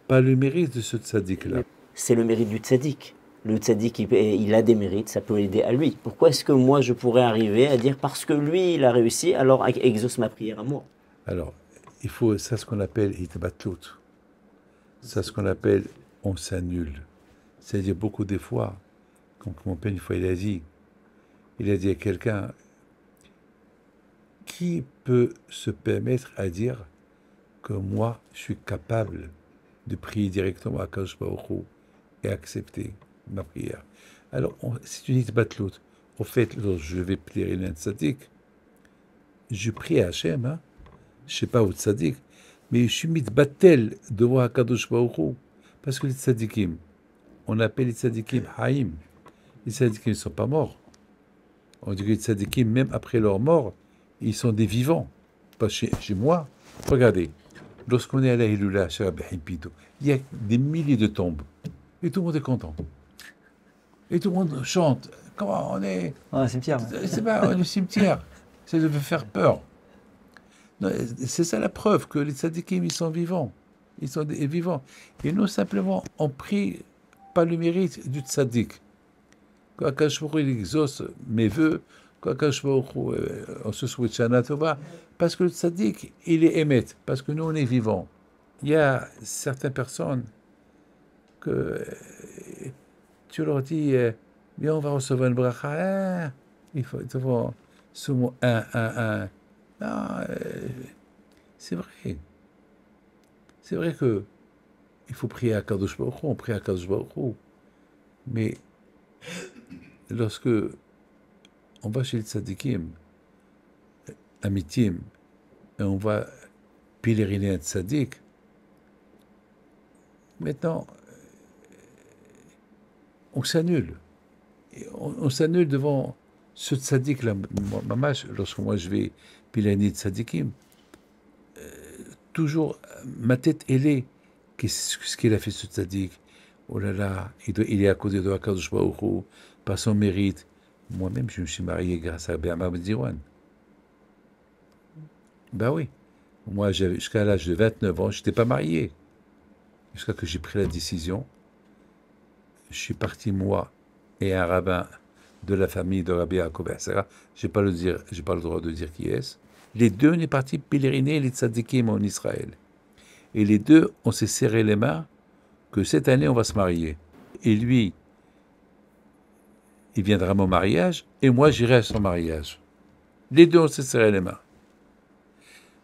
par le mérite de ce tzaddik-là. C'est le mérite du tzaddik. Le tzaddik, il a des mérites, ça peut aider à lui. Pourquoi est-ce que moi, je pourrais arriver à dire parce que lui, il a réussi, alors exauce ma prière à moi? Alors, il faut, ça ce qu'on appelle hitbatlut. Ça ce qu'on appelle on s'annule. C'est-à-dire beaucoup des fois, comme mon père une fois il a dit à quelqu'un, qui peut se permettre à dire que moi, je suis capable de prier directement à Kadosh Baruch Hu et accepter ma prière? Alors, si tu dis hitbatlut, au fait, lorsque je vais pèleriner un tzaddik, je prie à Hachem, hein? Je ne sais pas où tzaddik, mais je suis mitbatel devant Akadosh Baruch Hu, parce que les tzaddikim, on appelle les tzaddikim haïm. Les tzaddikim ne sont pas morts. On dit que les tzaddikim, même après leur mort, ils sont des vivants. Pas chez moi. Regardez, lorsqu'on est à la Hilula, chez Rabbi Pinto, il y a des milliers de tombes. et tout le monde est content. Et tout le monde chante. Comment on est... Ah, un cimetière. C'est pas le cimetière. C'est de faire peur. Non, c'est ça la preuve que les tzadikim, ils sont vivants. Ils sont vivants. Et nous, simplement, on prie pas le mérite du tzadik. Quand Akadosh Baruch Hu, il exauce mes vœux, quand Akadosh Baruch Hu, on se souhaite Shana Tova, parce que le tzadik, il est émet, parce que nous, on est vivants. Il y a certaines personnes que tu leur dis, bien, on va recevoir une bracha, il faut souvent un. Non, c'est vrai. C'est vrai que il faut prier à Kadosh Baruch Hu, on prie à Kadosh Baruch Hu. Mais lorsque on va chez le tzadikim, amitim, et on va pèleriner un tzadik, maintenant, on s'annule. On s'annule devant ce tzaddik-là. Lorsque moi je vais pèleriner tzadikim, toujours, ma tête, elle est, qu'est-ce qu'il a fait ce tzaddik? Oh là là, il est à côté de Akadosh Baruch Hu, par son mérite. Moi-même, je me suis marié grâce à Be'amar Ben Diwan. Ben oui. Moi, jusqu'à l'âge de 29 ans, je n'étais pas marié. Jusqu'à que j'ai pris la décision. Je suis parti, moi, et un rabbin de la famille de Rabbi Yaakov Bersera. Je n'ai pas le droit de dire qui est-ce. Les deux, on est partis pèleriner les tzadikim en Israël. Et les deux, on s'est serré les mains que cette année, on va se marier. Et lui, il viendra à mon mariage, et moi, j'irai à son mariage. Les deux, on s'est serré les mains.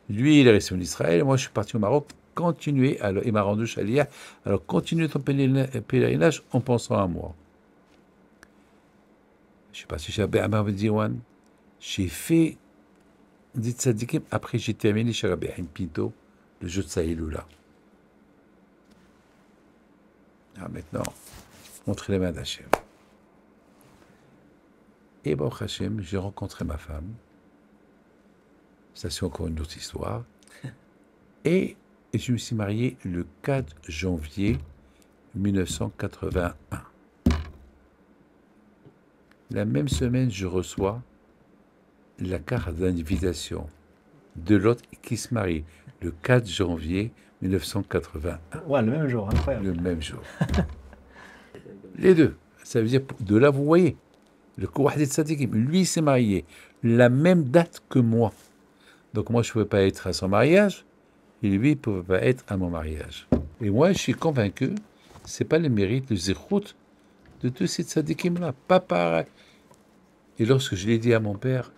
Lui, il est resté en Israël, et moi, je suis parti au Maroc, continuer, alors, il m'a rendu chalia, alors continue ton pèlerinage en pensant à moi. Je suis parti chez Be'amar Ben Diwan, j'ai fait des tzadikim, après j'ai terminé chez Rabbi Haim Pinto, le jeu de Saïloula. Ah, maintenant, montrer les mains d'Hachem. Et bon, Hachem, j'ai rencontré ma femme. Ça, c'est encore une autre histoire. Et je me suis marié le 4 janvier 1981. La même semaine, je reçois la carte d'invitation de l'autre qui se marie le 4 janvier 1981. Ouais, le même jour, incroyable. Le même jour. Les deux. Ça veut dire, de là, vous voyez, le Kouahdi Tzadikim, lui, il s'est marié la même date que moi. Donc moi, je ne pouvais pas être à son mariage, et lui, il ne pouvait pas être à mon mariage. Et moi, je suis convaincu, ce n'est pas le mérite, le zéchout de tous ces tzadikim-là. Pas pareil. Et lorsque je l'ai dit à mon père,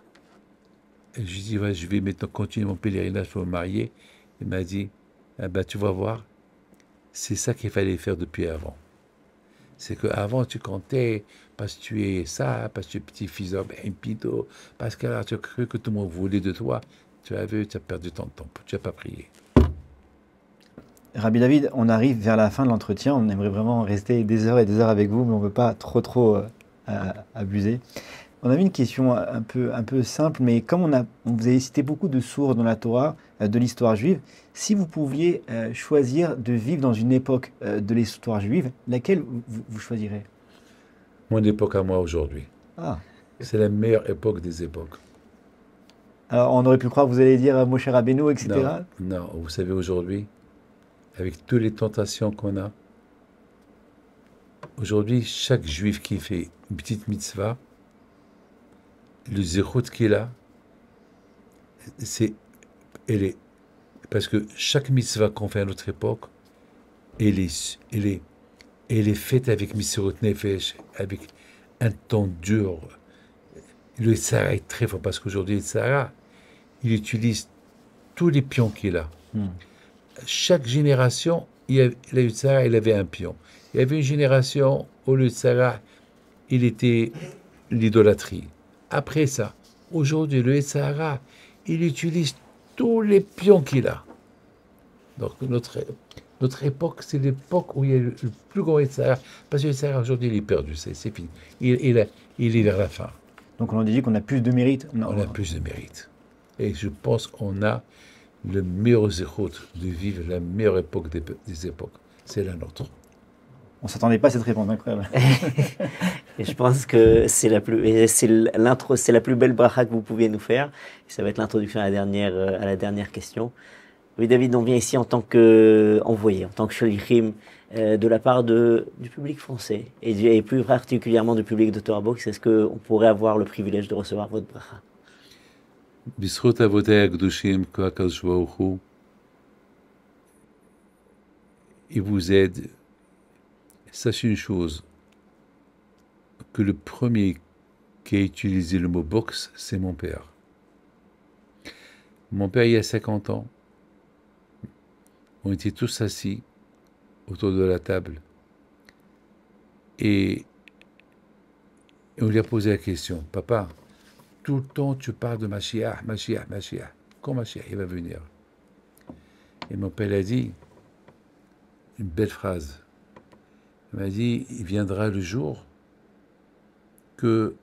je lui ai dit, ouais, je vais maintenant continuer mon pèlerinage pour me marier, il m'a dit, ah ben, tu vas voir, c'est ça qu'il fallait faire depuis avant. C'est qu'avant, tu comptais, parce que tu es ça, parce que tu es petit-fils d'un Pinto, parce que tu as cru que tout le monde voulait de toi. Tu as vu, tu as perdu ton temps, tu n'as pas prié. Rabbi David, on arrive vers la fin de l'entretien. On aimerait vraiment rester des heures et des heures avec vous, mais on ne veut pas trop abuser. On avait une question un peu simple, mais comme on vous avez cité beaucoup de sources dans la Torah, de l'histoire juive, si vous pouviez choisir de vivre dans une époque de l'histoire juive, laquelle vous choisirez? Mon époque à moi aujourd'hui. Ah. C'est la meilleure époque des époques. Alors on aurait pu croire que vous allez dire Moshe Rabbeinu, etc. Non, vous savez aujourd'hui, avec toutes les tentations qu'on a, aujourd'hui, chaque juif qui fait une petite mitzvah, le zéchout qu'il a, parce que chaque mitzvah qu'on fait à notre époque, elle est faite avec Messirut Nefesh, avec un temps dur. Le Tzara est très fort, parce qu'aujourd'hui, le Tzara, il utilise tous les pions qu'il a. Chaque génération, il a eu Tzara, il avait un pion. Il y avait une génération où le Tzara, il était l'idolâtrie. Après ça, aujourd'hui, le Tzara, il utilise tous les pions qu'il a. Donc, notre époque, c'est l'époque où il y a le plus grand Tzara, parce que le Tzara, aujourd'hui, il est perdu, c'est fini. Il est vers la fin. Donc, on dit qu'on a plus de mérite. On a plus de mérite. Et je pense qu'on a le meilleur zéchout de vivre la meilleure époque des époques. C'est la nôtre. On ne s'attendait pas à cette réponse, incroyable. Et je pense que c'est la plus belle bracha que vous pouviez nous faire. Et ça va être l'introduction à la dernière question. Oui, David, on vient ici en tant qu'envoyé, en tant que shalichim, de la part du public français et plus particulièrement du public de Torah Box. Est-ce qu'on pourrait avoir le privilège de recevoir votre bracha? בזכות אבותיי הקדושים, הקדוש ברוך הוא, il vous aide. Sachez une chose, que le premier qui a utilisé le mot box, c'est mon père. Mon père, il y a 50 ans, on était tous assis autour de la table et on lui a posé la question, papa, tout le temps tu parles de Mashiach, Mashiach, Mashiach. Quand Mashiach il va venir? Et mon père a dit une belle phrase. Il m'a dit, il viendra le jour que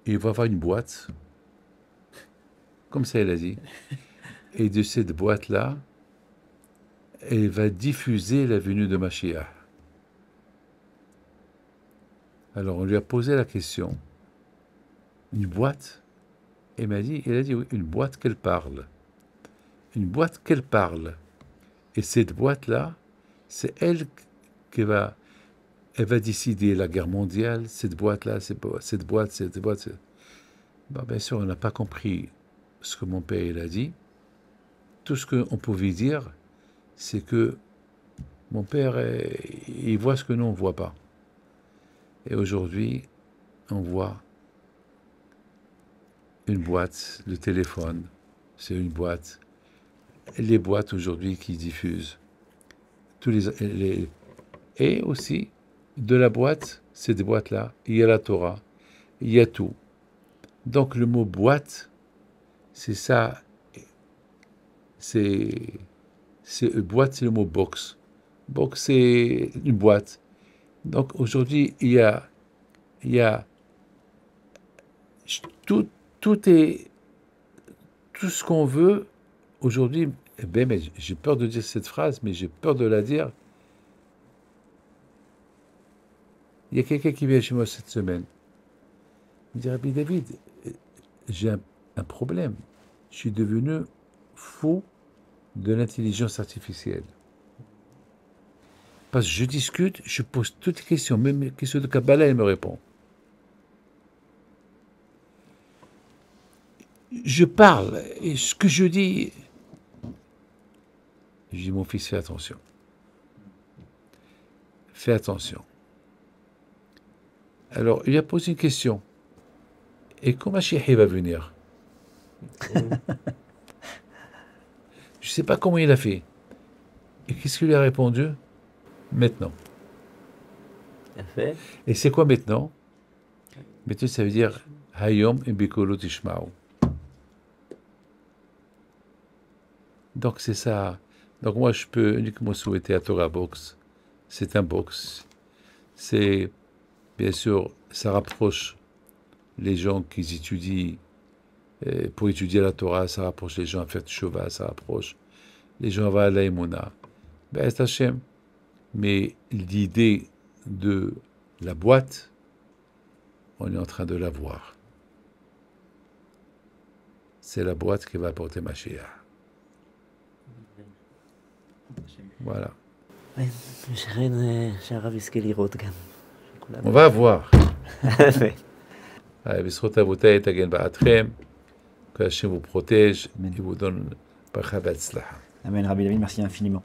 il va avoir une boîte, comme ça il a dit, et de cette boîte-là, elle va diffuser la venue de Mashiach. Alors on lui a posé la question, une boîte? Et il a dit oui, une boîte qu'elle parle. Une boîte qu'elle parle. Et cette boîte-là, c'est elle qui va décider la guerre mondiale, cette boîte-là, cette boîte. Bon, bien sûr, on n'a pas compris ce que mon père il a dit. Tout ce qu'on pouvait dire, c'est que mon père, il voit ce que nous, on ne voit pas. Et aujourd'hui, on voit une boîte, le téléphone, c'est une boîte. Les boîtes aujourd'hui qui diffusent. Et aussi, de la boîte, cette boîte-là, il y a la Torah, il y a tout. Donc le mot boîte, c'est ça, boîte, c'est le mot box. Box, c'est une boîte. Donc aujourd'hui, il y a tout ce qu'on veut aujourd'hui. Eh bien, mais j'ai peur de dire cette phrase, mais j'ai peur de la dire. Il y a quelqu'un qui vient chez moi cette semaine. Il me dit, Rabbi David, j'ai un problème. Je suis devenu fou de l'intelligence artificielle. Parce que je discute, je pose toutes les questions, même les questions de Kabbalah, elle me répond. Je parle, et ce que je dis, mon fils, fais attention. Fais attention. Alors, il a posé une question. Et quand Mashiach va venir? Je ne sais pas comment il a fait. Et qu'est-ce qu'il lui a répondu? Maintenant. Et c'est quoi maintenant? Maintenant, ça veut dire Hayom et Bikolo Tishmao. Donc, c'est ça. Donc, moi, je peux uniquement souhaiter à Torah Box. C'est un box. C'est, bien sûr, ça rapproche les gens qui étudient, pour étudier la Torah, ça rapproche les gens à faire Teshuvah, ça rapproche les gens à la Emouna. Ben, c'est Hashem. Mais l'idée de la boîte, on est en train de la voir. C'est la boîte qui va apporter Mashiach. Voilà. On va voir. בזכות אבותיי תגן בעדכם, qu'Hachem vous protège et vous donne bracha והצלחה. Amen, Rabbi David, merci infiniment.